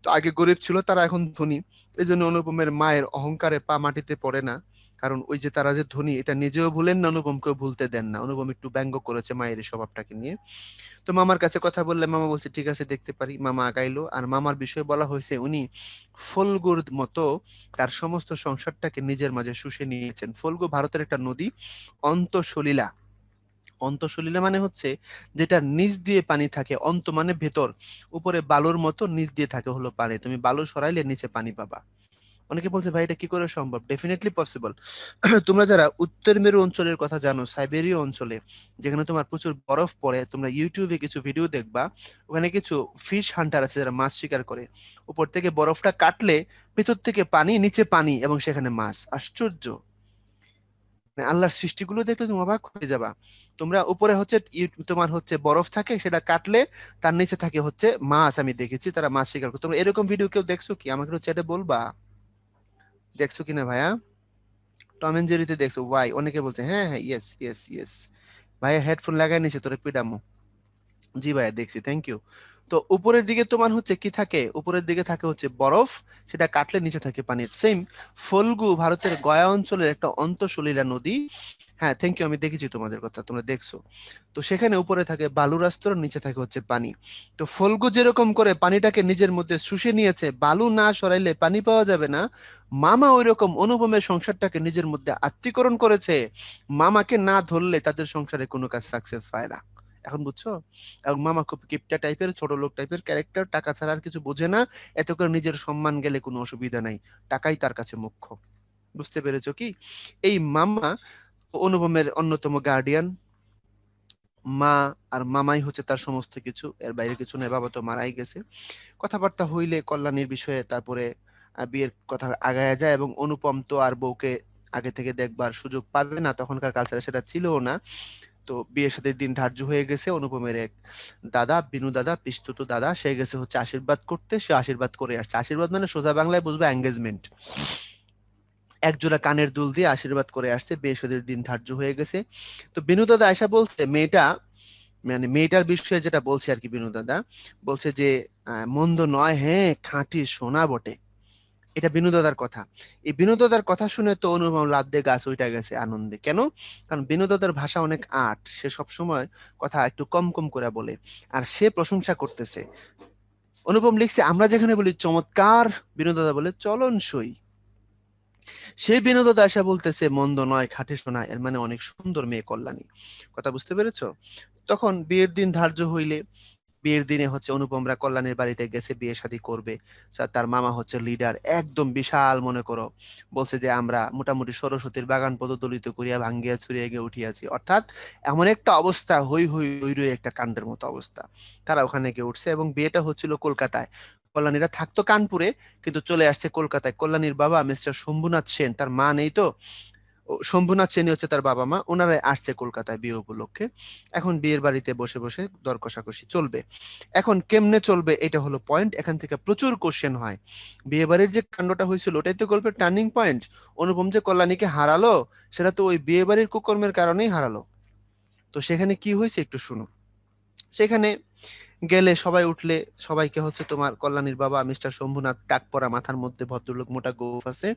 তো আগে গরিব ছিল, তারা এখন ধনী। এই জন্য অনুপমের মায়ের অহংকারে পা মাটিতে পড়ে না, কারণ ওই যে তারা যে ধনী এটা নিজেও ভুলেন না, অনুপমকেও ভুলতে দেন না। অনুপম একটু ব্যঙ্গ করেছে মায়ের এই স্বভাবটাকে নিয়ে। তো মামার কাছে কথা বললে মামা বলছে ঠিক আছে দেখতে পারি। মামা আগাইলো, আর মামার বিষয়ে বলা হয়েছে উনি ফল্গুর মতো তার সমস্ত সংসারটাকে নিজের মাঝে শুষে নিয়েছেন। ফল্গু ভারতের একটা নদী, অন্তঃসলিলা। অন্তঃসলিলা মানে হচ্ছে যেটা নিচ দিয়ে পানি থাকে, অন্ত মানে ভেতর, উপরে বালুর মতো নিচ দিয়ে থাকে হলো পানি, তুমি বালু সরাইলে নিচে পানি পাবা। অনেকে বলছে ভাই এটা কি করে সম্ভব, ডেফিনেটলি পসিবল। তোমরা যারা উত্তর মেরু অঞ্চলের কথা জানো, সাইবেরীয় অঞ্চলে যেখানে তোমার প্রচুর বরফ পড়ে, তোমরা ইউটিউবে কিছু ভিডিও দেখবা, ওখানে কিছু ফিশ হান্টার আছে যারা মাছ শিকার করে, উপর থেকে বরফটা কাটলে ভেতর থেকে পানি, নিচে পানি, এবং সেখানে মাছ। আশ্চর্য, মানে আল্লাহর সৃষ্টিগুলো দেখলে তুমি অবাক হয়ে যাবা। তোমরা উপরে হচ্ছে তোমার হচ্ছে বরফ থাকে, সেটা কাটলে তার নিচে থাকে হচ্ছে মাছ, আমি দেখেছি তারা মাছ শিকার করে। তোমরা এরকম ভিডিও কেউ দেখছো কি, আমাকে একটু চ্যাটে বলবা, দেখছো কিনা ভাইয়া। টম এন্ড জেরিতে দেখছো, ওয়াই, অনেকে বলছে হ্যাঁ হ্যাঁ, ইয়েস ইয়েস ইয়েস। ভাইয়া হেডফোন লাগাই নিছে, তোরে পিডামো। জি ভাইয়া দেখছি, থ্যাংক ইউ। তো উপরের দিকে তোমার হচ্ছে কি থাকে, উপরের দিকে থাকে হচ্ছে বরফ, সেটা কাটলে নিচে থাকে পানির। সেম ফল্গু ভারতের গয়া অঞ্চলের একটা অন্তঃসলিলা নদী। হ্যাঁ থ্যাংক ইউ, আমি দেখেছি তোমাদের কথা, তোমরা দেখছো। তো সেখানে উপরে থাকে বালুর আস্তর, নিচে থাকে হচ্ছে পানি। তো ফল্গু যেরকম করে পানিটাকে নিজের মধ্যে শুষে নিয়েছে, বালু না সরাইলে পানি পাওয়া যাবে না, মামা ওই রকম অনুপমের সংসারটাকে নিজের মধ্যে আত্মীকরণ করেছে। মামাকে না ধরলে তাদের সংসারে কোনো কাজ সাকসেস হয় না। এখন বুঝছো। এবং মামা খুব কিপটা টাইপের, ছোট লোক টাইপের ক্যারেক্টার, টাকা ছাড়া আর কিছু বোঝে না। এত করে নিজের সম্মান গেলে কোনো অসুবিধা নাই, টাকাই তার কাছে মুখ্য। বুঝতে পেরেছো কি। এই মামা অনুপমের অন্যতম গার্ডিয়ান। মা আর মামাই হচ্ছে তার সমস্ত কিছু, এর বাইরে কিছু নেই, বাবা তো মারাই গেছে। কথাবার্তা হইলে কল্যাণীর বিষয়ে তারপরে বিয়ের কথা আগায়া যায়, এবং অনুপম তো আর বউকে আগে থেকে দেখবার সুযোগ পাবে না, তখনকার কালচারে সেটা ছিলও না। তো বিয়ের সাথে দিন ধার্য হয়ে গেছে, অনুপমের এক দাদা, বিনু দাদা, পিস্তুত দাদা, সে গেছে হচ্ছে আশীর্বাদ করতে, সে আশীর্বাদ করে আসছে। আশীর্বাদ মানে সোজা বাংলায় বুঝবে এঙ্গেজমেন্ট, এক জোড়া কানের দুল দিয়ে আশীর্বাদ করে আসছে, বিয়ে শাদীর দিন ধার্য হয়ে গেছে। তো বিনু দাদা আয়সা বলছে মেয়েটা, মানে মেয়েটার বিষয়ে যেটা বলছে আর কি, বিনু দাদা বলছে যে মন্দ নয়, হ্যাঁ খাঁটি সোনা বটে। এটা বিনু দাদার কথা। এই বিনু দাদার কথা শুনে তো অনুপম লাফ দিয়ে গাছ উইঠা গেছে আনন্দে। কেন? কারণ বিনু দাদার ভাষা অনেক আট, সে সব সময় কথা একটু কম কম করে বলে, আর সে প্রশংসা করতেছে। অনুপম লিখছে আমরা যেখানে বলি চমৎকার, বিনু দাদা বলে চলন সই। সেই বিনোদতা আশা বলতেছে মন্দ নয়, খাঁটি সোনা, এর মানে অনেক সুন্দর মেয়ে কল্যাণী। কথা বুঝতে পেরেছো? তখন বিয়ের দিন ধার্য হইলে, বিয়ের দিনে হচ্ছে অনুপমরা কল্যাণীর বাড়িতে গেছে, বিয়ে শাদী করবে। তার মামা হচ্ছে লিডার, একদম বিশাল মনে করো, বলছে যে আমরা মোটামুটি সরস্বতীর বাগান পদদলিত করিয়া ভাঙ্গিয়া ছুড়িয়া গিয়ে উঠিয়াছি, অর্থাৎ এমন একটা অবস্থা, হই হই হই রই একটা কাণ্ডের মতো অবস্থা। তারা ওখানে গিয়ে উঠছে এবং বিয়েটা হচ্ছিল কলকাতায়। কল্যাণীরা থাকতো কানপুরে, কিন্তু চলে আসছে কলকাতায়। কল্যাণীর বাবা মিস্টার শম্ভুনাথ সেন, তার মা নেই তো, শম্ভুনাথ সেনই হচ্ছে তার বাবা মা, ওনারাই আসছে কলকাতায় বিয়ে উপলক্ষে। এখন বিয়ের বাড়িতে বসে বসে দর কষাকষি চলবে। এখন কেমনে চলবে এটা হলো পয়েন্ট, এখান থেকে প্রচুর কোশ্চেন হয়। বিয়ে বাড়ির যে কাণ্ডটা হয়েছিল ওটাই তো গল্পের টার্নিং পয়েন্ট। অনুপম যে কল্যাণীকে হারালো, সেটা তো ওই বিয়ে বাড়ির কুকর্মের কারণেই হারালো। তো সেখানে কি হয়েছে একটু শুনো। সেখানে গেলে সবাই উঠলে, সবাইকে হচ্ছে তোমার কল্যাণীর বাবা মিস্টার শম্ভুনাথ, টাক পরা মাথার মধ্যে ভদ্রলোক, মোটা গোঁফ আছে,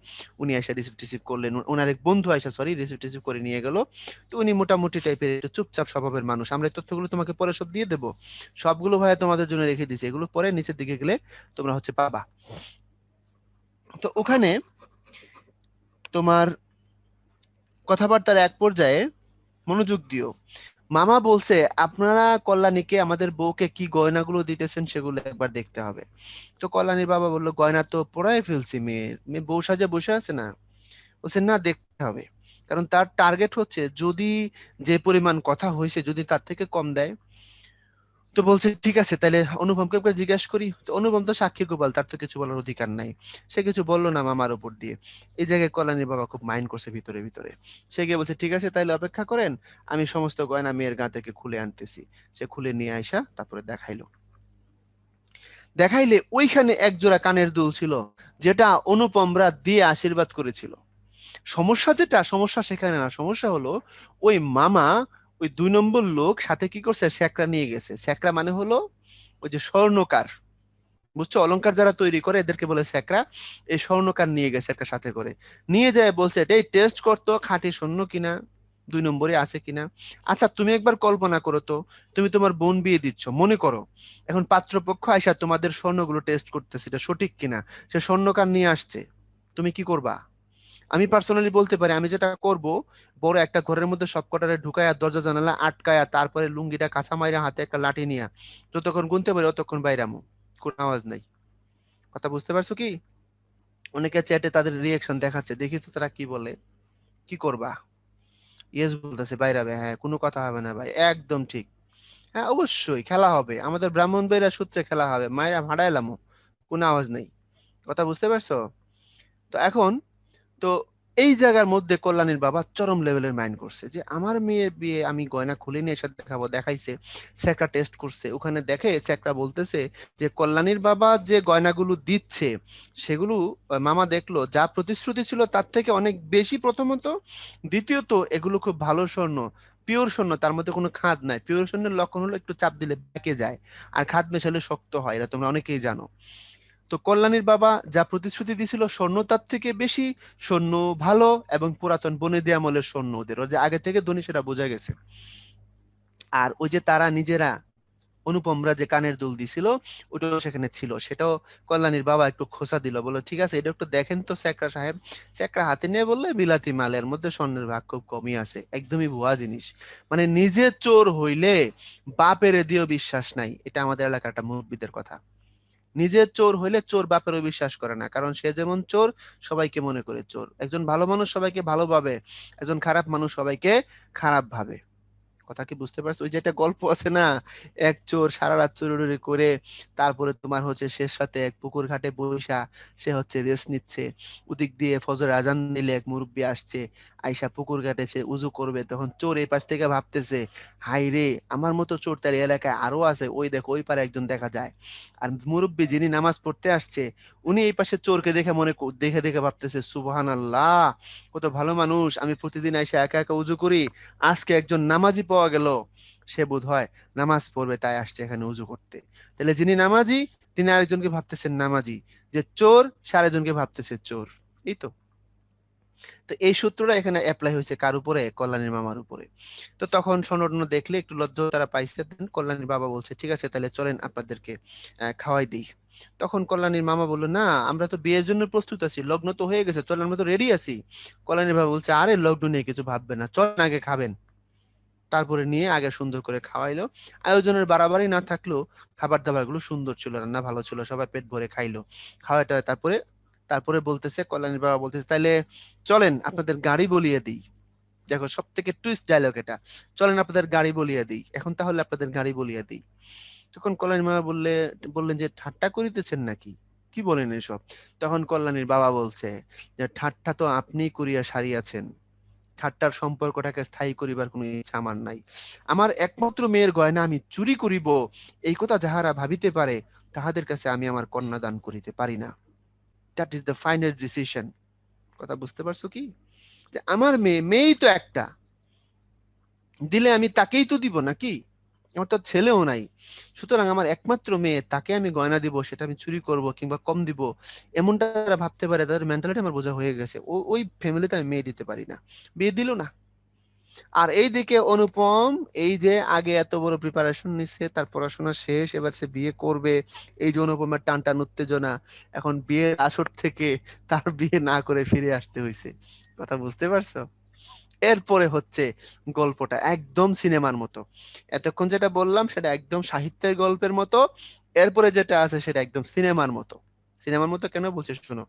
উনি এসে রিসিভ টিসিভ করলেন। ওনার এক বন্ধু আইসা, সরি, রিসিভ টিসিভ করে নিয়ে গেল। তো উনি মোটামুটি টাইপের একটু চুপচাপ স্বভাবের মানুষ। আমরা এই তথ্যগুলো তোমাকে পরে সব দিয়ে দেবো, সবগুলো ভাইয়া তোমাদের জন্য রেখে দিয়েছি, এগুলো পরে নিচের দিকে গেলে তোমরা হচ্ছে পাবা। তো ওখানে তোমার কথাবার্তার এক পর্যায়ে, মনোযোগ দিও, মামা বলছে আপনারা কল্যাণীকে, আমাদের বউকে কি গয়নাগুলো দিতেছেন সেগুলো একবার দেখতে হবে। তো কল্যাণীর বাবা বললো গয়না তো পরাই ফেলছি, মেয়ের, মেয়ে বউ সাজে বসে আছে না। বলছে না, দেখতে হবে, কারণ তার টার্গেট হচ্ছে যদি যে পরিমাণ কথা হয়েছে যদি তার থেকে কম দেয়। তো বলছে ঠিক আছে, তাহলে অনুপমকে একবার জিজ্ঞাসা করি। তো অনুপম তো সাক্ষী গোপাল, তার তো কিছু বলার অধিকার নাই, সে কিছু বললো না মামার উপর দিয়ে। এই জায়গায় কল্যাণীর বাবা খুব মাইন্ড করছে ভিতরে ভিতরে। সে গিয়ে বলছে ঠিক আছে, তাহলে অপেক্ষা করেন, আমি সমস্ত গয়না মেয়ের গা থেকে খুলে আনতেছি। সে খুলে নিয়ে আইসা তারপরে দেখাইলো। দেখাইলে ওইখানে এক জোড়া কানের দুল ছিল, যেটা অনুপমরা দিয়ে আশীর্বাদ করেছিল। সমস্যা যেটা, সমস্যা সেখানে না, সমস্যা হলো ওই মামা, ওই 2 নম্বর লোক সাথে কি করছে, স্যাকরা নিয়ে গেছে। স্যাকরা মানে হলো ওই যে স্বর্ণকার, বুঝছো, অলংকার যারা তৈরি করে এদেরকে বলে স্যাকরা। এই স্বর্ণকার নিয়ে গেছে একটা সাথে করে, নিয়ে যায় বলছে এটাই টেস্ট করতো খাঁটি স্বর্ণ কিনা, 2 নম্বরে আছে কিনা। আচ্ছা তুমি একবার কল্পনা করো তো, তুমি তোমার বোন বিয়ে দিচ্ছ মনে করো, এখন পাত্রপক্ষ আইসা তোমাদের স্বর্ণগুলো টেস্ট করতেছে এটা সঠিক কিনা, সে স্বর্ণকার নিয়ে আসছে, তুমি কি করবা? আমি পার্সোনালি বলতে পারি আমি যেটা করব, বড় একটা ঘরের মধ্যে সব কটারে ঢুকায়া দরজা জানালা আটকায়া তারপরে লুঙ্গিটা কাঁচা মাইরা হাতে একটা লাঠি নিয়া যতক্ষণ গুনতে পারি অতক্ষণ বাইরামু, কোনো আওয়াজ নাই। কথা বুঝতে পারছো কি? অনেকে চ্যাটে তাদের রিয়েকশন দেখাচ্ছে, দেখি তো তারা কি বলে। কি করবা? ইয়েস বলতেছে, বাইরাবে, হ্যাঁ কোনো কথা হবে না ভাই, একদম ঠিক। হ্যাঁ অবশ্যই খেলা হবে, আমাদের ব্রাহ্মণবাড়িয়া সূত্রে খেলা হবে, মায়েরা ভাড়াইলামো, কোনো আওয়াজ নাই। কথা বুঝতে পারছো? তো এখন, তো এই জায়গার মধ্যে কল্যাণীর বাবা চরম লেভেলের মাইন্ড করছে যে আমার মেয়ের বিয়ে আমি গয়না খুলে নিয়ে এসে দেখাবো। দেখাইছে, স্যাকরা টেস্ট করছে, ওখানে দেখে স্যাকরা বলতেছে যে কল্যাণীর বাবা যে গয়নাগুলো দিচ্ছে সেগুলো, মামা দেখলো যা প্রতিশ্রুতি ছিল তার থেকে অনেক বেশি, প্রথমত। দ্বিতীয়ত এগুলো খুব ভালো স্বর্ণ, পিওর স্বর্ণ, তার মধ্যে কোনো খাদ নাই। পিওর স্বর্ণের লক্ষণ হলো একটু চাপ দিলে বেঁকে যায়, আর খাদ মেশালে শক্ত হয়, এটা তোমরা অনেকেই জানো। তো কল্যাণীর বাবা যা প্রতিশ্রুতি দিছিল স্বর্ণ তার থেকে বেশি, স্বর্ণ ভালো এবং পুরাতন বনেদি আমলের স্বর্ণ, ওদের ওদের আগে থেকে ধনী সেটা বোঝা গেছে। আর ওই যে তারা নিজেরা, অনুপমরা যে কানের দুল দিছিল ওটাও সেখানে ছিল, সেটাও কল্যাণীর বাবা একটু খোঁচা দিল, বললো ঠিক আছে এটা একটু দেখেন তো স্যাকরা সাহেব। স্যাকরা হাতে নিয়ে বললে বিলাতি মালের মধ্যে স্বর্ণের ভাগ খুব কমই আছে, একদমই ভুয়া জিনিস। মানে নিজে চোর হইলে বাপের দিয়েও বিশ্বাস নাই, এটা আমাদের এলাকার একটা মুরব্বিদের কথা। নিজের চোর হইলে চোর বাপেরও বিশ্বাস করে না, কারণ সে যেমন চোর সবাইকে মনে করে চোর। একজন ভালো মানুষ সবাইকে ভালো ভাবে, একজন খারাপ মানুষ সবাইকে খারাপ ভাবে। কথা কি বুঝতে পারছো? ওই যে একটা গল্প আছে না, এক চোর সারা রাত চুরি করে, তারপরে তোমার হচ্ছে শেষ সাথে এক পুকুর ঘাটে বৈশা সে হচ্ছে রেস্ট নিচ্ছে। ওদিক দিয়ে ফজর আজান দিলে এক মুরব্বি আসছে, আইসা পুকুর ঘাটে সে উজু করবে, তখন চোর এই পাশ থেকে ভাবতেছে হাই রে, আমার মতো চোর তার এই এলাকায় আরো আছে, ওই দেখো ওই পারে একজন দেখা যায়। আর মুরব্বি যিনি নামাজ পড়তে আসছে, উনি এই পাশে চোরকে দেখে দেখে দেখে ভাবতেছে সুবহান আল্লাহ, কত ভালো মানুষ, আমি প্রতিদিন এসে একা একা উজু করি, আজকে একজন নামাজি পাওয়া গেল, সে বোধ হয় নামাজ পড়বে তাই আসছে এখানে উজু করতে। তাহলে যিনি নামাজি তিনি আরেকজনকে ভাবতেছেন নামাজি, যে চোর সে আরেকজনকে ভাবতেছে চোর। এই তো। তো এই সূত্রটা এখানে অ্যাপ্লাই হয়েছে কার উপরে? কল্যাণীর মামার উপরে। তো তখন স্বর্ণরত্ন দেখলে একটু লজ্জা তারা পাইছে, দেন কল্যাণীর বাবা বলছে ঠিক আছে তাহলে চলেন আপনাদেরকে খাওয়াই দিই। তখন কল্যাণীর মামা বললো না, আমরা তো বিয়ের জন্য প্রস্তুত আছি, লগ্ন তো হয়ে গেছে, চলেন আমরা তো রেডি আছি। কল্যাণীর বাবা বলছে আরে লগ্ন নিয়ে কিছু ভাববে না, চলেন আগে খাবেন। তারপরে নিয়ে আগে সুন্দর করে খাওয়াইলো। আয়োজনের বাড়াবাড়ি না থাকলেও খাবার দাবার গুলো সুন্দর ছিল, রান্না ভালো ছিল, সবাই পেট ভরে খাইলো। খাওয়াটা তারপরে তারপরে বলতেছে, কল্যাণীর বাবা বলতেছে তাইলে চলেন আপনাদের গাড়ি বলিয়ে দিই। দেখো সব থেকে টুইস্ট ডায়লগ এটা, চলেন আপনাদের গাড়ি বলিয়ে দিই, এখন তাহলে আপনাদের গাড়ি বলিয়ে দিই। তখন কল্যাণীর মামা বললেন যে ঠাট্টা করিতেছেন নাকি, কি বলেন এসব? তখন কল্যাণীর বাবা বলছে যে ঠাট্টা তো আপনিই করিয়া সারিয়াছেন, ঠাট্টার সম্পর্কটাকে স্থায়ী করিবার কোনো ইচ্ছা আমার নাই। আমার একমাত্র মেয়ের গয়না আমি চুরি করিব, এই কথা যাহারা ভাবিতে পারে তাহাদের কাছে আমি আমার কন্যা দান করিতে পারি না। That is the final decision. কথা বুঝতে পারছো কি? যে আমার মেয়েই তো একটা, দিলে আমি তাকেই তো দিব নাকি? আমার তো ছেলেও নাই, সুতরাং আমার একমাত্র মেয়ে, তাকে আমি গয়না দিব, সেটা আমি চুরি করব কিংবা কম দিব, এমনটা যারা ভাবতে পারে তাদের মেন্টালিটি আমার বোঝা হয়ে গেছে। ওই ফ্যামিলিতে আমি মেয়ে দিতে পারি না। বিয়ে দিল না। আর এইদিকে অনুপম, এই যে আগে এত বড় প্রিপারেশন নিচ্ছে, তার পড়াশোনা শেষ, এবার সে বিয়ে করবে, এই যে অনুপমের টান টান উত্তেজনা, এখন বিয়ের আসর থেকে তার বিয়ে না করে ফিরে আসতে হয়েছে। কথা বুঝতে পারছো? এরপরে হচ্ছে গল্পটা একদম সিনেমার মতো। এতক্ষণ যেটা বললাম সেটা একদম সাহিত্যের গল্পের মতো, এরপরে যেটা আছে সেটা একদম সিনেমার মতো। সিনেমার মতো কেন বলছে শোনো।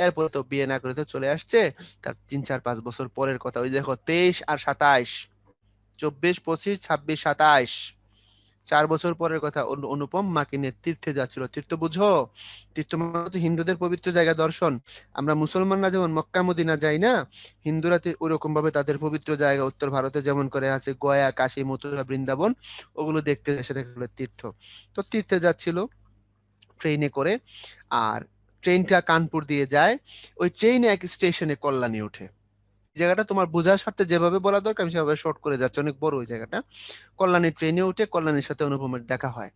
এরপরে তো বিয়ে না করে তো চলে আসছে তার 3, 4, 5 বছর পরের কথা। ওই দেখো 23 আর 27, 24, 25, 26, 27, 4 বছর পরের কথা। অনুপম মাকে নিয়ে তীর্থে যাচ্ছিল। তীর্থ বুঝো? তীর্থ মানে হচ্ছে হিন্দুদের পবিত্র জায়গা দর্শন। আমরা মুসলমানরা যেমন মক্কা মদিনা যাই না, হিন্দুরা ওরকম ভাবে তাদের পবিত্র জায়গা উত্তর ভারতে যেমন করে আছে গয়া, কাশী, মথুরা, বৃন্দাবন, ওগুলো দেখতে সেটাকে বলে তীর্থ। তো তীর্থে যাচ্ছিল ট্রেনে করে, আর ট্রেনটা কানপুর দিয়ে যায়। ওই ট্রেনে এক স্টেশনে কল্যাণী ওঠে। জায়গাটা তোমার বোঝার স্বার্থে যেভাবে বলা দরকার আমি সেভাবে শর্ট করে যাচ্ছি, অনেক বড় ওই জায়গাটা। কল্যাণী ট্রেনে উঠে কল্যাণীর সাথে অনুপমের দেখা হয়,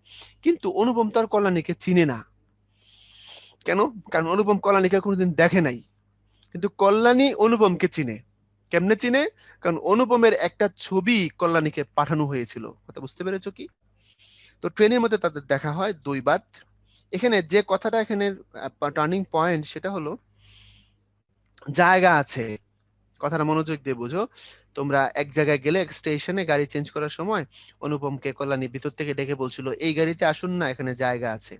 কিন্তু অনুপম তার কল্যাণীকে চিনে না। কেন? কারণ অনুপম কল্যাণীকে কোনোদিন দেখে নাই, কিন্তু কল্যাণী অনুপমকে চিনে। কেমনে চিনে? কারণ অনুপমের একটা ছবি কল্যাণীকে পাঠানো হয়েছিল। কথা বুঝতে পেরেছো কি? তো ট্রেনের মধ্যে তাদের দেখা হয় 2 বার। এখানে যে কথাটা এখানে টার্নিং পয়েন্ট সেটা হলো জায়গা আছে। কথাটা মনোযোগ দিয়ে বুঝো। তোমরা এক জায়গায় গেলে, এক স্টেশনে গাড়ি চেঞ্জ করার সময় অনুপমকে কল্যাণী ভিতর থেকে ডেকে বলছিল এই গাড়িতে আসুন না, এখানে জায়গা আছে।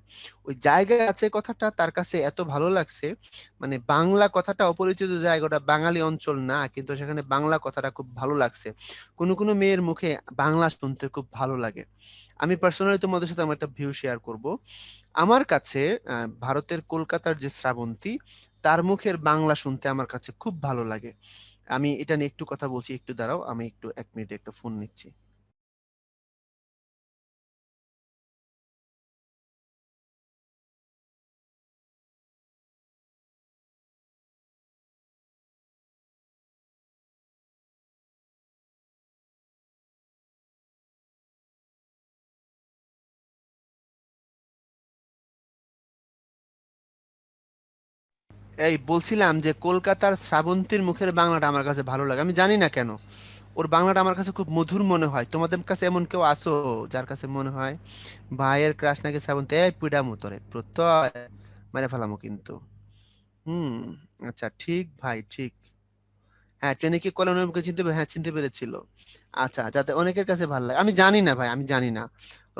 ওই জায়গা আছে কথাটা তার কাছে এত ভালো লাগছে, মানে বাংলা কথাটা অপরিচিত জায়গাটা বাঙালি অঞ্চল না, কিন্তু সেখানে বাংলা কথাটা খুব ভালো লাগছে। কোনো কোনো মেয়ের মুখে বাংলা শুনতে খুব ভালো লাগে। আমি পার্সোনালি তোমাদের সাথে আমার একটা ভিউ শেয়ার করব। আমার কাছে ভারতের কলকাতার যে শ্রাবন্তী, তার মুখের বাংলা শুনতে আমার কাছে খুব ভালো লাগে। আমি এটা নিয়ে একটু কথা বলছি, একটু দাঁড়াও, আমি একটু 1 মিনিট একটা ফোন নিচ্ছি। এই বলছিলাম যে কলকাতার শ্রাবন্তীর মুখের বাংলাটা আমার কাছে ভালো লাগে, আমি জানি না কেন। ওর বাংলাটা আমার কাছে খুব মধুর মনে হয়। তোমাদের কাছে এমন কেউ আসো যার কাছে মনে হয় ভাইয়ের ক্রাশ নাকি শ্রাবন্তী? এই পিডা মুতরে প্রত্যয় মেরে ফেলামো কিন্তু। হুম। আচ্ছা ঠিক ভাই, ঠিক। হ্যাঁ, ট্রেনে কি কলোনিয়ামকে চিনতে হ্যাঁ চিনতে পেরেছিল। আচ্ছা, যাতে অনেকের কাছে ভালো লাগে, আমি জানি না ভাই, আমি জানি না।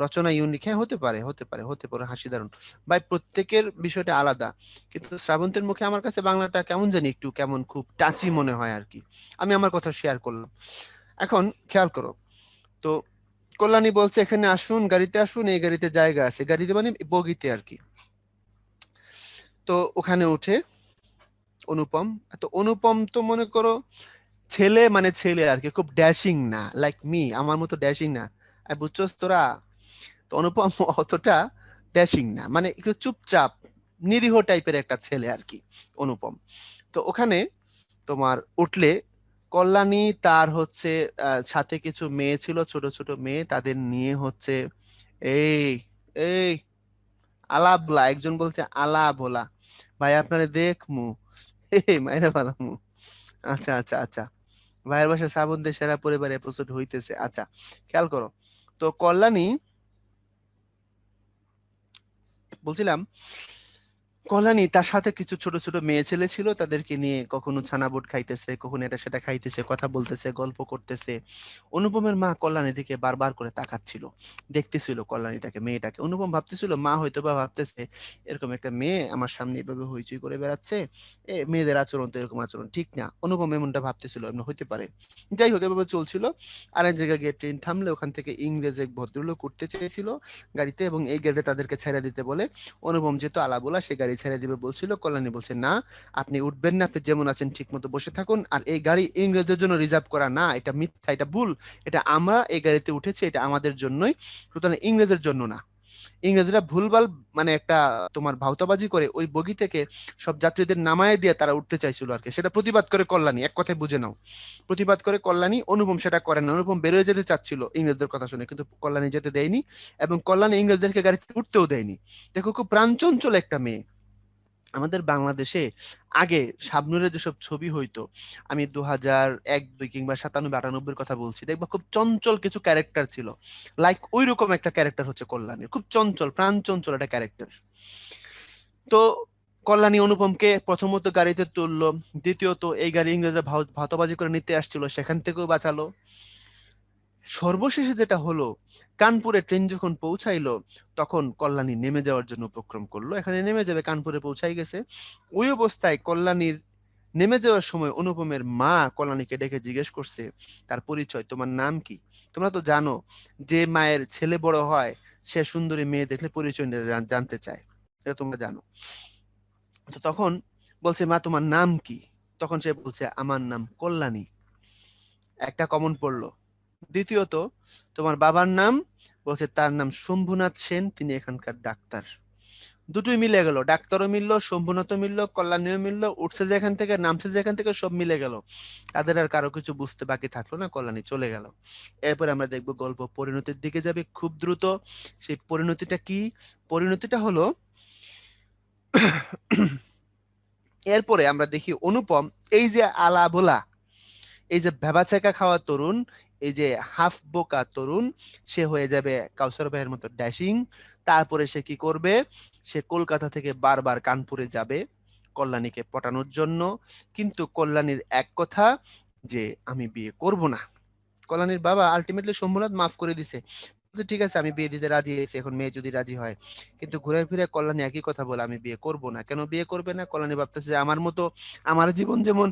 রচনা ইউনিক, হ্যাঁ হতে পারে, হতে পারে হাসি দারুন। ভাই প্রত্যেকের বিষয়টা আলাদা, কিন্তু শ্রাবন্তের মুখে আমার কাছে বাংলাটা কেমন জানি একটু কেমন খুব টাচি মনে হয় আর কি। আমি আমার কথা শেয়ার করলাম। এখন খেয়াল করো তো, কল্যাণী বলছে এখানে আসুন, গাড়িতে আসুন, এই গাড়িতে জায়গা আছে, গাড়িতে মানে বগিতে আর কি। তো ওখানে উঠে অনুপম। তো অনুপম তো মনে করো ছেলে, মানে ছেলে আর কি, খুব ড্যাশিং না, লাইক মি, আমার মতো ড্যাশিং না। বুঝছস তোরা? তো অনুপম অতটা ড্যাশিং না, মানে একটু চুপচাপ নিরীহ টাইপের একটা ছেলে আর কি অনুপম। তো ওখানে তোমার উঠলে কল্যাণী তার হচ্ছে সাথে কিছু মেয়ে ছিল, ছোট ছোট মেয়ে, তাদের নিয়ে হচ্ছে এই এই আলাপ বলা, একজন বলছে আলা বলা, ভাই আপনারে দেখমু, এই মাইরা ফেলামু। আচ্ছা আচ্ছা আচ্ছা, ভাইয়ের বাসায় শ্রাবণ দিয়ে সেরা পরিবার এপিসোড হইতেছে। আচ্ছা, খেয়াল করো। তো কল্যাণী, বলছিলাম, কল্যাণী তার সাথে কিছু ছোট ছোট মেয়ে ছেলে ছিল, তাদেরকে নিয়ে কখনো ছানা বুট খাইতেছে, কখনো এটা সেটা খাইতেছে, কথা বলতেছে, গল্প করতেছে। অনুপমের মা কল্যাণীর দিকে বারবার করে তাকাচ্ছিল, দেখতেছিল কল্যাণীটাকে, মেয়েটাকে। অনুপম ভাবতেছিল মা হয়তো বা ভাবতেছে এরকম একটা মেয়ে আমার সামনে এভাবে হইচই করে বেড়াচ্ছে, মেয়েদের আচরণ তো এরকম আচরণ ঠিক না। অনুপম এমনটা ভাবতেছিল, এমন হইতে পারে। যাই হোক, এভাবে চলছিল। আরেক জায়গায় গিয়ে ট্রেন থামলে ওখান থেকে ইংরেজ এক ভদ্রলোক উঠতে চেয়েছিল গাড়িতে, এবং এই গেটে তাদেরকে ছেড়ে দিতে বলে। অনুপম যেহেতু আলাবোলা, সে গাড়ি ছেড়ে দিবে বলছিল। কল্যাণী বলছে না, আপনি উঠবেন না, আপনি যেমন আছেন ঠিক মতো বসে থাকুন, আর এই গাড়ি ইংরেজদের জন্য রিজার্ভ করা না, এটা মিথ্যা, এটা ভুল, এটা আমরা এই গাড়িতে উঠেছি, এটা আমাদের জন্যই, সুতরাং ইংরেজের জন্য না। ইংরেজরা ভুলভাল মানে একটা তোমার ভাওতাবাজি করে ওই বগি থেকে সব যাত্রীদের নামায় দিয়ে তারা উঠতে চাইছিল আর কি, সেটা প্রতিবাদ করে কল্যাণী, এক কথায় বুঝে নাও, প্রতিবাদ করে কল্যাণী। অনুপম সেটা করেন না, অনুপম বেরোয় যেতে চাচ্ছিল ইংরেজদের কথা শুনে, কিন্তু কল্যাণী যেতে দেয়নি, এবং কল্যাণী ইংরেজদেরকে গাড়িতে উঠতেও দেয়নি। দেখো, খুব প্রাণচঞ্চল একটা মেয়ে। আমাদের বাংলাদেশে আগে শাবনূরের যেসব ছবি হইতো, আমি 2001 2 কিংবা 97 98 কথা বলছি, দেখবা খুব চঞ্চল কিছু ক্যারেক্টার ছিল, লাইক ওই রকম একটা ক্যারেক্টার হচ্ছে কল্যাণীর, খুব চঞ্চল, প্রাণ চঞ্চল একটা ক্যারেক্টার। তো কল্যাণী অনুপমকে প্রথমত গাড়িতে তুললো, দ্বিতীয়ত এই গাড়ি ইংরেজরা ভাওতাবাজি করে নিতে আসছিল, সেখান থেকেও বাঁচালো। সর্বশেষে যেটা হলো, কানপুরে ট্রেন যখন পৌঁছাইলো, তখন কল্যাণী নেমে যাওয়ার জন্য উপক্রম করলো, এখানে নেমে যাবে, কানপুরে পৌঁছাই গেছে। ওই অবস্থায় কল্যাণীর নেমে যাওয়ার সময় অনুপমের মা কল্যাণীকে ডেকে জিজ্ঞেস করছে তার পরিচয়, তোমার নাম কি? তোমরা তো জানো, যে মায়ের ছেলে বড় হয় সে সুন্দরী মেয়ে দেখলে পরিচয় জানতে চায়, এটা তোমরা জানো। তো তখন বলছে, মা তোমার নাম কি? তখন সে বলছে, আমার নাম কল্যাণী। একটা কমন পড়লো। দ্বিতীয়ত, তোমার বাবার নাম? বলছে তার নাম শম্ভুনাথ সেন, তিনি এখানকার ডাক্তার। দুটোই মিলে গেল, ডাক্তারও মিললো, শম্ভুনাথও মিললো, কল্যাণীও মিললো, উঠছে যেখান থেকে নামছে যেখান থেকে সব মিলে গেল। তাদের আর কারো কিছু বুঝতে বাকি থাকলো না, কল্যাণী চলে গেল। এরপরে আমরা দেখবো গল্প পরিণতির দিকে যাবে খুব দ্রুত। সেই পরিণতিটা কি? পরিণতিটা হলো এরপরে আমরা দেখি অনুপম, এই যে আলা ভোলা, এই যে ভেবাচাকা খাওয়া তরুণ, এই যে হাফ বোকা তরুণ, সে হয়ে যাবে কাউসার ভাইয়ের মতো ড্যাশিং। তারপরে সে কি করবে? সে কলকাতা থেকে বারবার কানপুরে যাবে কল্যাণীকে পটানোর জন্য, কিন্তু কল্যাণীর এক কথা, যে আমি বিয়ে করব না। কল্যাণীর বাবা আলটিমেটলি শম্ভুনাথ মাফ করে দিছে, বলছে, ঠিক আছে আমি বিয়ে দিতে রাজি আছি, এখন মেয়ে যদি রাজি হয়। কিন্তু ঘুরে ফিরে কল্যাণী একই কথা বলে, আমি বিয়ে করব না। কেন বিয়ে করবে না? কল্যাণী ভাবতেছে যে আমার মতো, আমার জীবন যেমন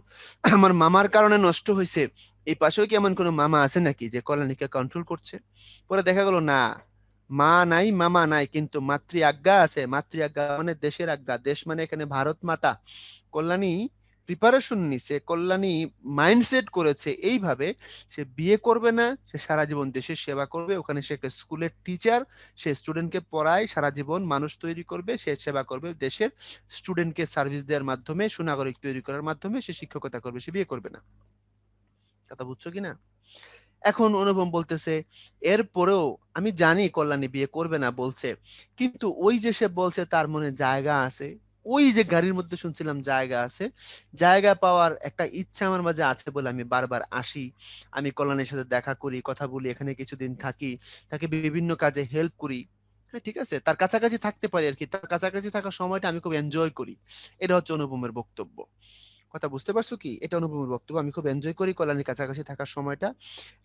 আমার মামার কারণে নষ্ট হয়েছে, এই পাশেও কি এমন কোনো মামা আছে নাকি যে কল্যাণীকে কন্ট্রোল করছে? পরে দেখা গেল না, মা নাই, মামা নাই, কিন্তু মাতৃ আজ্ঞা আছে। মাতৃ আজ্ঞা মানে দেশের আজ্ঞা, দেশ মানে এখানে ভারত মাতা। কল্যাণী প্রিপারেশন নিছে, কল্যাণী মাইন্ডসেট করেছে এইভাবে, সে বিয়ে করবে না, সে সারা জীবন দেশের সেবা করবে, ওখানে সে একটা স্কুলের টিচার, সে স্টুডেন্টকে পড়ায়, সারা জীবন মানুষ তৈরি করবে, সে সেবা করবে দেশের, স্টুডেন্টকে সার্ভিস দেওয়ার মাধ্যমে, সুনাগরিক তৈরি করার মাধ্যমে সে শিক্ষকতা করবে, সে বিয়ে করবে না। কথা বুঝছো কিনা? এখন অনুপম বলতেছে, এরপরেও আমি জানি কল্যাণী বিয়ে করবে না বলছে, কিন্তু ওই যে সে বলছে তার মনে জায়গা আছে, ওই যে গাড়ির মধ্যে শুনছিলাম জায়গা আছে, জায়গা পাওয়ার একটা ইচ্ছা আমার মাঝে আছে বলে আমি বারবার আসি, আমি কল্যাণীর সাথে দেখা করি, কথা বলি, এখানে কিছুদিন থাকি, তাকে বিভিন্ন কাজে হেল্প করি। হ্যাঁ ঠিক আছে, তার কাছাকাছি থাকতে পারি আর কি, তার কাছাকাছি থাকার সময়টা আমি খুব এনজয় করি। এটা হচ্ছে অনুপমের বক্তব্য। কথা বুঝতে পারছো কি? এটা অনুপমের বক্তব্য, আমি খুব এনজয় করি কল্যাণীর কাছাকাছি থাকার সময়টা।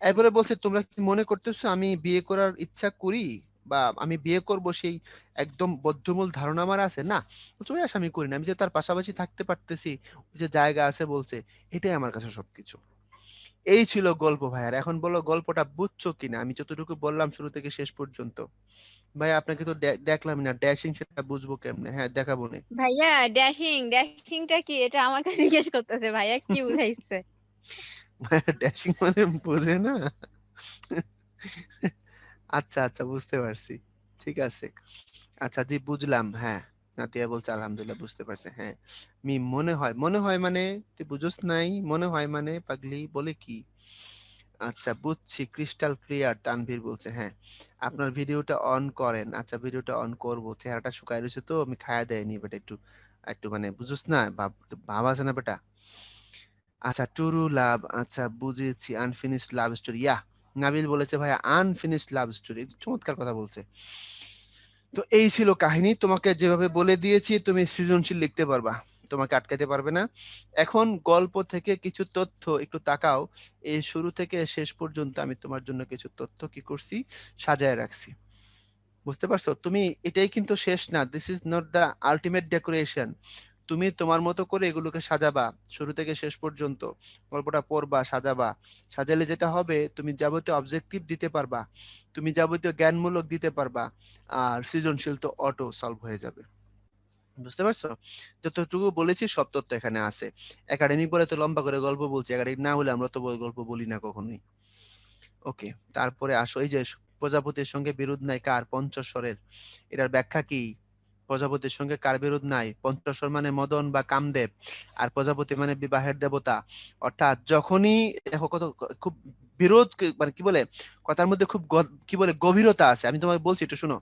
এরপরে বলছে, তোমরা কি মনে করতেছো আমি বিয়ে করার ইচ্ছা করি, বা আমি বিয়ে করব সেই একদম বদ্ধমূল ধারণা আমার আছে? না, বলছে ওই আশা আমি করি না, আমি যে তার পাশাপাশি থাকতে পারতেছি, ওই যে জায়গা আছে বলছে, এটাই আমার কাছে সবকিছু। এই ছিল গল্প ভাইয়ার। এখন বলো গল্পটা বুঝছো কিনা, আমি যতটুকু বললাম শুরু থেকে শেষ পর্যন্ত। ভাই আপনাকে তো দেখলাম না ড্যাশিং, সেটা বুঝবো কেমনে? হ্যাঁ দেখাবো না। ভাইয়া, ড্যাশিং ড্যাশিংটা কি? এটা আমার কাছে জিজ্ঞেস করতেছে, ভাইয়া কি বুঝাইছে? ড্যাশিং মানে বোঝে না? আচ্ছা আচ্ছা, বুঝতে পারছি, ঠিক আছে। আচ্ছা জি, বুঝলাম, হ্যাঁ। নাতিয়া বলছে আলহামদুলিল্লাহ বুঝতে পারছে, হ্যাঁ। মনে হয়, মনে হয় মানে, তুই বুঝোস নাই মনে হয় মানে, পাগলি বলে কি? আচ্ছা বুঝছি, ক্রিস্টাল ক্লিয়ার, তানভীর বলছে, হ্যাঁ। আপনার ভিডিওটা অন করেন। আচ্ছা ভিডিওটা অন করব, চেহারাটা শুকায় রয়েছে তো, আমি খায়া দেয়নি বেটা, একটু একটু মানে বুঝোস না, ভাব, একটু ভাব আছে না বেটা। আচ্ছা, টুরু লাভ, আচ্ছা বুঝেছি, আনফিনিশড লাভ স্টোরি। ইয়া, নাবিল বলেছে ভাইয়া আনফিনিশড লাভ স্টোরি, চমৎকার কথা বলছে। তো এই ছিল কাহিনী, তোমাকে যেভাবে বলে দিয়েছি তুমি সৃজনশীল লিখতে পারবা, তোমাকে আটকাতে পারবে না। এখন গল্প থেকে কিছু তথ্য একটু তাকাও, এই শুরু থেকে শেষ পর্যন্ত আমি তোমার জন্য কিছু তথ্য কি করছি, সাজায় রাখছি। বুঝতে পারছো? তুমি এটাই কিন্তু শেষ না, this is not the ultimate decoration. তুমি তোমার মতো করে এগুলোকে সাজাবা শুরু থেকে শেষ পর্যন্ত, গল্পটা পড়বা, সাজাবা। সাজালে যেটা হবে, তুমি যাবতীয় অবজেক্টিভ দিতে পারবা, তুমি যাবতীয় জ্ঞানমূলক দিতে পারবা, আর সৃজনশীল তো অটো সলভ হয়ে যাবে। বুঝতে পারছো? যতটুকু বলেছি সব তথ্য এখানে আছে। একাডেমিক বলে তো লম্বা করে গল্প বলছি, একাডেমিক না হলে আমরা তো গল্প বলি না কখনোই। ওকে, তারপরে আসো, এই যে প্রজাপতির সঙ্গে বিরোধ নাই কার, পঞ্চস্বরের, এটার ব্যাখ্যা কি? প্রজাপতির সঙ্গে কার বিরোধ নাই? পঞ্চস্বর মানে মদন বা কামদেব, আর প্রজাপতি মানে বিবাহের দেবতা। অর্থাৎ যখনই, দেখো কত খুব বিরোধ, মানে কি বলে, কথার মধ্যে খুব কি বলে গভীরতা আছে, আমি তোমাকে বলছি একটু শুনো।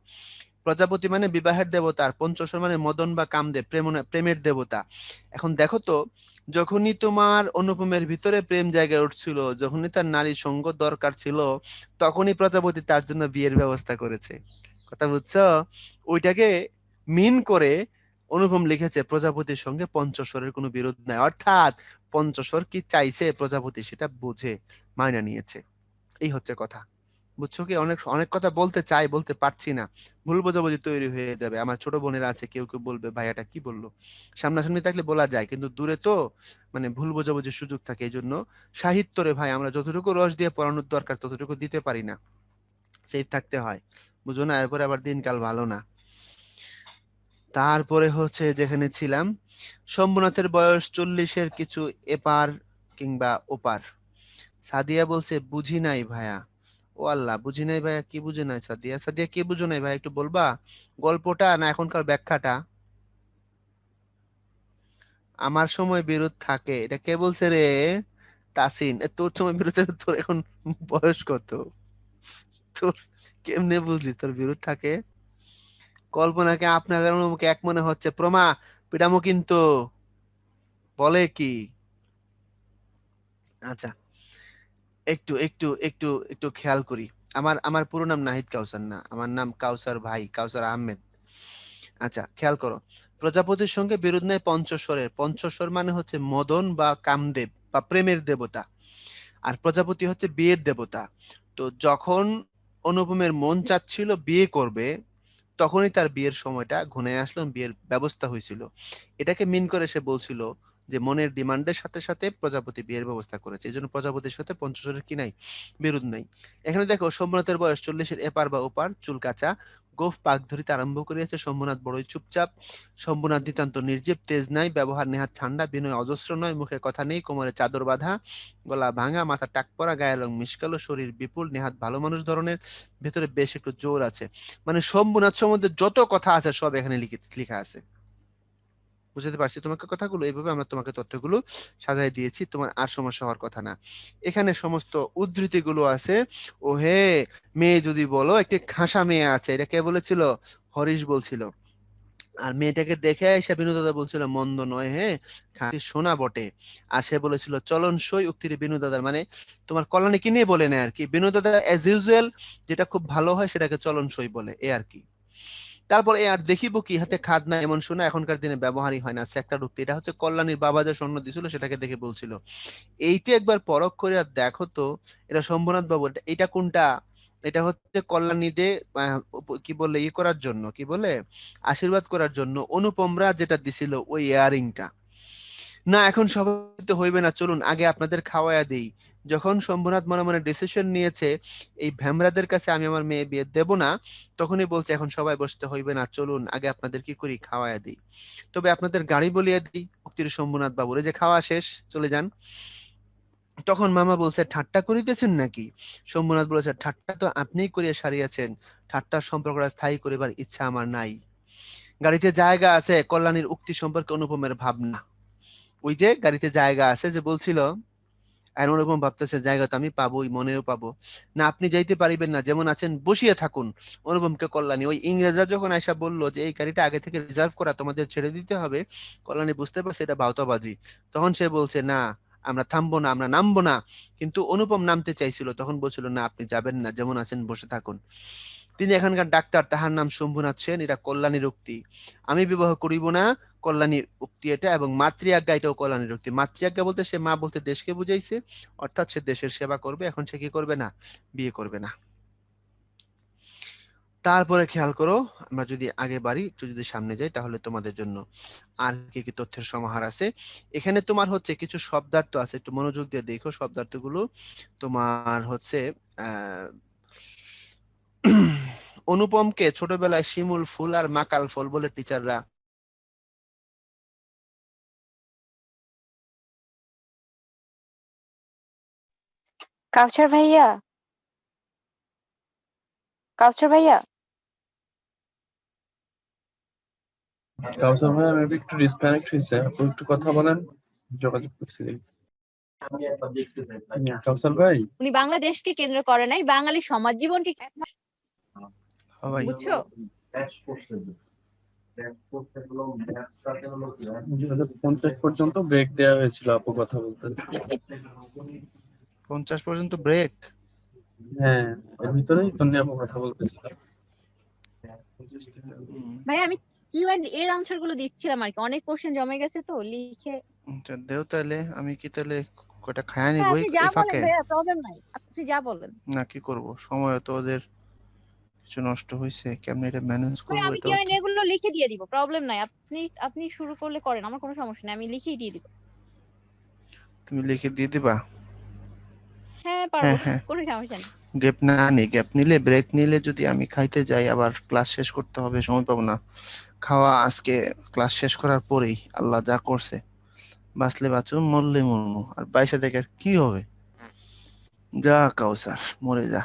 প্রজাপতি মানে বিবাহের দেবতা, আর পঞ্চস্বর মানে মদন বা কামদেব, প্রেমের দেবতা। এখন দেখো তো, যখনই তোমার অনুপমের ভিতরে প্রেম জায়গায় উঠছিল, যখনই তার নারী সঙ্গ দরকার ছিল, তখনই প্রজাপতি তার জন্য বিয়ের ব্যবস্থা করেছে। কথা বুঝছো? ওইটাকে মিন করে অনুপম লিখেছে প্রজাপতির সঙ্গে পঞ্চস্বরের কোনো বিরোধ নাই, অর্থাৎ পঞ্চস্বর কি চাইছে প্রজাপতি সেটা বুঝে মাইনা নিয়েছে। এই হচ্ছে কথা। বুঝছো কি? অনেক অনেক কথা বলতে চাই, বলতে পারছি না, ভুল বোঝাবুঝি তৈরি হয়ে যাবে। আমার ছোট বোনেরা আছে, কেউ কেউ বলবে ভাইয়াটা কি বললো। সামনাসামনি থাকলে বলা যায়, কিন্তু দূরে তো মানে ভুল বোঝাবুঝির সুযোগ থাকে। এই জন্য সাহিত্যরে ভাই আমরা যতটুকু রস দিয়ে পড়ানোর দরকার ততটুকু দিতে পারি না, সেফ থাকতে হয়, বুঝো না? এরপরে আবার দিনকাল ভালো না। তারপরে হচ্ছে যেখানে ছিলাম, শম্ভুনাথের বয়স 40-এর কিছু এপার কিংবা ওপার। সাদিয়া বলছে বুঝি নাই ভাইয়া। ও আল্লাহ, বুঝি নাই ভাইয়া, কি বুঝে নাই সাদিয়া? সাদিয়া কি বুঝো নাই ভাই, একটু বলবা গল্পটা না এখনকার ব্যাখ্যাটা? আমার সময় বিরোধ থাকে, এটা কে বলছে রে? তাসিন, তোর সময় বিরোধ থাকে? তোর এখন বয়স কত? তোর কেমনে বুঝলি তোর বিরোধ থাকে? কল্পনাকে আপনার মুখে এক মনে হচ্ছে, প্রমা পিটামো কিন্তু, বলে কি? আচ্ছা, একটু একটু একটু একটু খেয়াল করি। আমার আমার পুরো নাম নাহিদ কাউসার না, আমার নাম কাউসার ভাই, কাউসার আহমেদ। আচ্ছা, খেয়াল করো, প্রজাপতির সঙ্গে বিরোধ নেই পঞ্চস্বরের। পঞ্চস্বর মানে হচ্ছে মদন বা কামদেব বা প্রেমের দেবতা, আর প্রজাপতি হচ্ছে বিয়ের দেবতা। তো যখন অনুপমের মন চাচ্ছিল বিয়ে করবে, তখনই তার বিয়ের সময়টা ঘনিয়ে আসলো, বিয়ের ব্যবস্থা হয়েছিল। এটাকে মিন করে সে বলছিল যে মনের ডিমান্ডের সাথে সাথে প্রজাপতি বিয়ের ব্যবস্থা করেছে, এই জন্য প্রজাপতির সাথে পঞ্চস্বরের কি নাই, বিরোধ নাই। এখানে দেখো, শম্ভুনাথের বয়স 40-এর এপার বা ওপার, চুল কাঁচা, গোফ পাক ধরিতে আরম্ভ করিয়াছে। শম্ভুনাথ বড়ই চুপচাপ, শম্ভুনাথ নিতান্ত নির্জীব, তেজ নাই, ব্যবহার নেহাত ঠান্ডা, বিনয় অজস্র নয়, মুখে কথা নেই, কোমরে চাদর বাঁধা, গলা ভাঙা, মাথা টাক পরা, গায়ের রং মিশকালো, শরীর বিপুল, নেহাত ভালো মানুষ ধরনের, ভেতরে বেশ একটু জোর আছে। মানে শম্ভুনাথ সম্বন্ধে যত কথা আছে সব এখানে লেখা আছে। বুঝতে পারছি তোমাকে কথাগুলো, এইভাবে আমরা তোমাকে তথ্যগুলো সাজাই দিয়েছি, তোমার আর সমস্যা হওয়ার কথা না। এখানে সমস্ত উদ্ধৃতিগুলো আছে। ও হে, মেয়ে যদি বলো, একটি খাসা মেয়ে আছে, এটা কে বলেছিল? হরিশ বলছিল। আর মেয়েটাকে দেখে এসে বিনু দাদা বলছিল মন্দ নয়, হ্যাঁ খাঁটি সোনা বটে। আর সে বলেছিল চলন সই, উক্তিটি বিনু দাদার, মানে তোমার কল্যাণী কি নিয়ে বলে না আর কি, বিনু দাদা এজ ইউজুয়াল যেটা খুব ভালো হয় সেটাকে চলন সই বলে, এ আর কি। তারপর এ আর দেখিব কি, হাতে খাদ না এমন শোনা এখনকার দিনে ব্যবহারই হয় না, সেক্টর উক্তি। এটা হচ্ছে কল্যাণীর বাবা যে স্বর্ণ দিছিল সেটাকে দেখে বলছিল। এইটা একবার পরখ করে আর দেখো তো, এটা শম্ভুনাথ বাবু, এটা কোনটা? এটা হচ্ছে কল্যাণী দে কি বলে ই করার জন্য, কি বলে আশীর্বাদ করার জন্য অনুপমরা যেটা দিছিল ওই ইয়ারিংটা। না এখন সবাই তো হইবে না, চলুন আগে আপনাদের খাওয়ায়া দেই। যখন শম্ভুনাথ মনে মনে ডিসিশন নিয়েছে এই ভ্যামরাদের কাছে আমি আমার মেয়ে বিয়ে দেব না, তখনই বলছে এখন সবাই বসতে হইবে না, চলুন আগে আপনাদের কি করি, খাওয়ায়া দিই। তবে আপনাদের গাড়ি বলিয়া দিই, উক্তির শম্ভুনাথ বাবুর, এই যে খাওয়া শেষ, চলে যান। তখন মামা বলছে ঠাট্টা করিতেছেন নাকি? শম্ভুনাথ বলেছে ঠাট্টা তো আপনিই করিয়া সারিয়াছেন, ঠাট্টার সম্পর্কটা স্থায়ী করিবার ইচ্ছা আমার নাই। গাড়িতে জায়গা আছে, কল্যাণীর উক্তি সম্পর্কে অনুপমের ভাবনা। ওই যে গাড়িতে জায়গা আছে যে বলছিল, আর অনুপম ভাবতেছে জায়গা তো আমি পাবোই, মনেও পাবো। না আপনি যাইতে পারিবেন না, যেমন আছেন বসিয়ে থাকুন। অনুপমকে কল্যাণী, ওই ইংরেজরা যখন আয়সা বললো যে এই গাড়িটা আগে থেকে রিজার্ভ করা, তোমাদের ছেড়ে দিতে হবে, কল্যাণী বুঝতে পারছে এটা ভাওতাবাজি। তখন সে বলছে না, আমরা থামবো না, আমরা নামবো না। কিন্তু অনুপম নামতে চাইছিল, তখন বলছিল না আপনি যাবেন না, যেমন আছেন বসে থাকুন। তিনি এখানকার ডাক্তার, তাহার নাম শম্ভুনাথ সেন, এটা কল্যাণীর উক্তি। আমি বিবাহ করিব না, কল্যাণীর উক্তি এটা, এবং মাতৃ আজ্ঞা এটাও কল্যাণীর উক্তি। মাতৃ আজ্ঞা বলতে সে মা বলতে দেশকে বুঝাইছে, অর্থাৎ সে দেশের সেবা করবে। এখন সে কি করবে না, বিয়ে করবে না। তারপরে খেয়াল করো, আমরা যদি আগে বাড়ি, একটু যদি সামনে যাই, তাহলে তোমাদের জন্য আর কি কি তথ্যের সমাহার আছে। এখানে তোমার হচ্ছে কিছু শব্দার্থ আছে, একটু মনোযোগ দিয়ে দেখো শব্দার্থগুলো। তোমার হচ্ছে আহ অনুপমকে ছোটবেলায় শিমুল ফুল আর মাকাল ফল বলে টিচাররা কাউসার ভাইয়া, কাউসার ভাইয়া, কাউসার ভাই মেবি একটু ডিসকানেক্ট হয়েছে, আপনি একটু কথা বলেন, যোগাযোগ করছিলেন। কাউসার ভাই, উনি বাংলাদেশকে কেন্দ্র করে নাই, বাঙালি সমাজ জীবনকে, ও ভাই, বুঝছো? 2050 পর্যন্ত ব্রেক দেওয়া হয়েছিল, আপু কথা বলতেছে। 50 পর্যন্ত ব্রেক? হ্যাঁ, এর ভিতরেই তন্নি আপু কথা বলতেছিল। ভাই আমি কিউ&এ এর আনসার গুলো দিচ্ছিলাম আর কি, অনেক কোশ্চেন জমে গেছে তো লিখে। আচ্ছা দেও তাহলে, আমি কি তাহলে কয়টা খায়া নিব হ্যাঁ আপনি যা এই বলেন ফাঁকে? ভাইয়া, প্রবলেম নাই, আপনি যা বলেন। না কি করব, সময় তো ওদের কিছু নষ্ট হয়েছে, কেমনে এটা ম্যানেজ ভাই করবো আমি এটাও তো। কিউ&এ গুলো লিখে দিয়ে দিব, প্রবলেম নাই, আপনি আপনি শুরু করলে করেন, আমার কোনো সমস্যা নেই, আমি লিখেই দিয়ে দিব। তুমি লিখে দিয়ে দিবা? হ্যাঁ পারবো, হ্যাঁ হ্যাঁ, কোনো সমস্যা নেই। গ্যাপ না নি, গ্যাপ নিলে, ব্রেক নিলে যদি আমি খাইতে যাই আবার ক্লাস শেষ করতে হবে, সময় পাবো না। খাওয়া আজকে ক্লাস শেষ করার পরেই, আল্লাহ যা করছে, বাঁচলে বাঁচুন, মরলে মরমু, আর বাইসা থেকে আর কি হবে। যা কাউসার, মরে যা।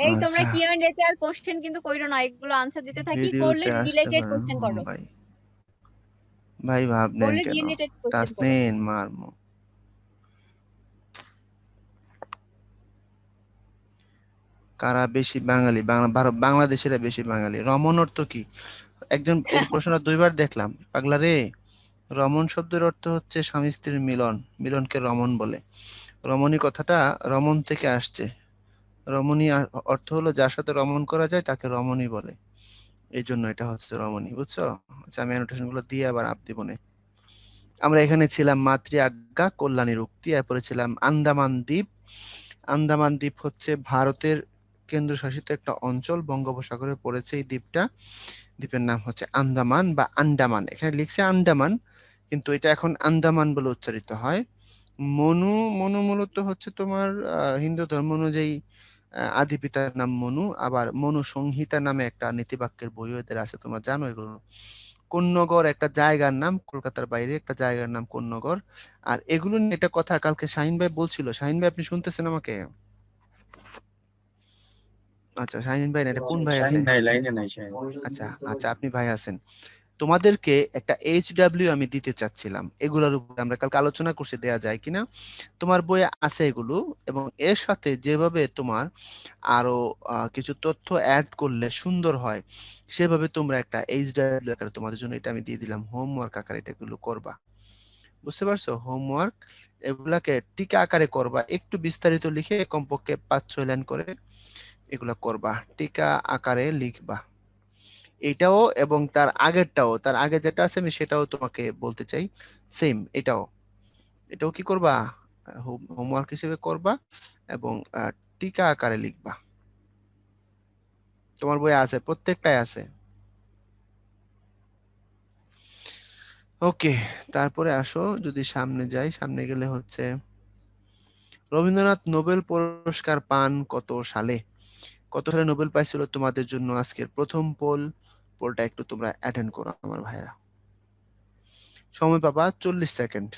এই তোমরা আচ্ছা, কিউ&এ তে আর কোশ্চেন কিন্তু কইরো না, এগুলো আনসার দিতে থাকি, করলে ভিডিওতে আসতে রিলেটেড পারেন কোশ্চেন করো, ভাই, ভাই ভাব নেন করলে কেন? রিলেটেড কোশ্চেন করো। তাসনিন মারমু। কারা বেশি বাঙালি, বাংলাদেশেরা বেশি বাঙালি? রমণ অর্থ কি? একজন এই প্রশ্নটা দুইবার দেখলাম, পাগলা রে। রমণ শব্দের অর্থ হচ্ছে স্বামী স্ত্রীর মিলন, মিলনকে রমণ বলে। রমণী কথাটা রমণ থেকে আসছে। রমণী অর্থ হলো যার সাথে রমণ করা যায় তাকে রমণী বলে, এই জন্য এটা হচ্ছে রমণী, বুঝছো? আচ্ছা আমি অ্যানোটেশন গুলো দিয়ে আবার আপ দিবনে। আমরা এখানে ছিলাম মাতৃ আজ্ঞা, কল্যাণীর উক্তি, এরপরে ছিলাম আন্দামান দ্বীপ। আন্দামান দ্বীপ হচ্ছে ভারতের কেন্দ্রশাসিত একটা অঞ্চল, বঙ্গোপসাগরে পড়েছে এই দ্বীপটা। দ্বীপের নাম হচ্ছে আন্দামান বা আন্ডামান, এখানে লিখছে আন্ডামান, কিন্তু এটা এখন আন্দামান বলে উচ্চারিত হয়। মনু, মনু মূলত হচ্ছে তোমার হিন্দু ধর্ম অনুযায়ী আদি পিতার নাম মনু। আবার মনু সংহিতা নামে একটা নীতিবাক্যের বই এদের আছে, তোমরা জানো এগুলো। কোন্নগর একটা জায়গার নাম, কলকাতার বাইরে একটা জায়গার নাম কোন্নগর। আর এগুলো নিয়ে একটা কথা কালকে শাহিন ভাই বলছিল, শাহিন ভাই আপনি শুনতেছেন আমাকে? আচ্ছা শাহিন ভাই না, এটা কোন ভাই আছে? শাহিন নাই, লাইনে নাই শাহিন। আচ্ছা আচ্ছা, আপনি ভাই আছেন। তোমাদেরকে একটা এইচডাব্লিউ আমি দিতে চাচ্ছিলাম, এগুলোর উপর আমরা কালকে আলোচনা করছি, দেয়া যায় কিনা। তোমার বইয়ে আছে এগুলো, এবং এর সাথে যেভাবে তোমার আরো কিছু তথ্য অ্যাড করলে সুন্দর হয়, সেভাবে তোমরা একটা এইচডাব্লিউ আকারে তোমাদের জন্য এটা আমি দিয়ে দিলাম, হোমওয়ার্ক আকারে এটা এগুলো করবা। বুঝতে পারছো? হোমওয়ার্ক এগুলাকে টিকা আকারে করবা, একটু বিস্তারিত লিখে কমপক্ষে 5-6 লাইন করে এগুলা করবা, টিকা আকারে লিখবা। এটাও এবং তার আগেরটাও, তার আগে যেটা আছে আমি সেটাও তোমাকে বলতে চাই, সেম এটাও, এটাও কি করবা, হোমওয়ার্ক হিসেবে করবা, এবং টিকা আকারে লিখবা। তোমার বই আছে, প্রত্যেকটাই আছে। ওকে, তারপরে আসো যদি সামনে যাই, সামনে গেলে হচ্ছে রবীন্দ্রনাথ নোবেল পুরস্কার পান কত সালে? কত সালে নোবেল পাইছিল? তোমাদের জন্য আজকের প্রথম পোল, পোলটা একটু তোমরা অ্যাটেন্ড করো আমার ভাইরা। সময় পাবা 40 সেকেন্ড।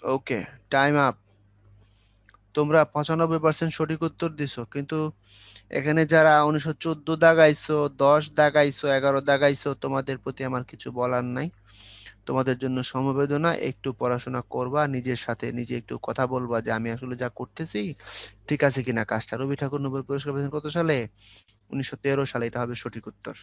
ওকে, টাইম আপ। তোমরা 95% সঠিক উত্তর দিছো, কিন্তু এখানে যারা 1914 দাগাইছো, 10 দাগাইছো, 11 দাগাইছো, তোমাদের প্রতি আমার কিছু বলার নাই। তোমাদের জন্য সমবেদনা, একটু পড়াশোনা করবা, নিজের সাথে নিজে একটু কথা বলবা যে আমি আসলে যা করতেছি ঠিক আছে কিনা কাজটা। রবি ঠাকুর নোবেল পুরস্কার পেয়েছেন কত সালে? 1913 সালে। এটা হবে সঠিক উত্তর।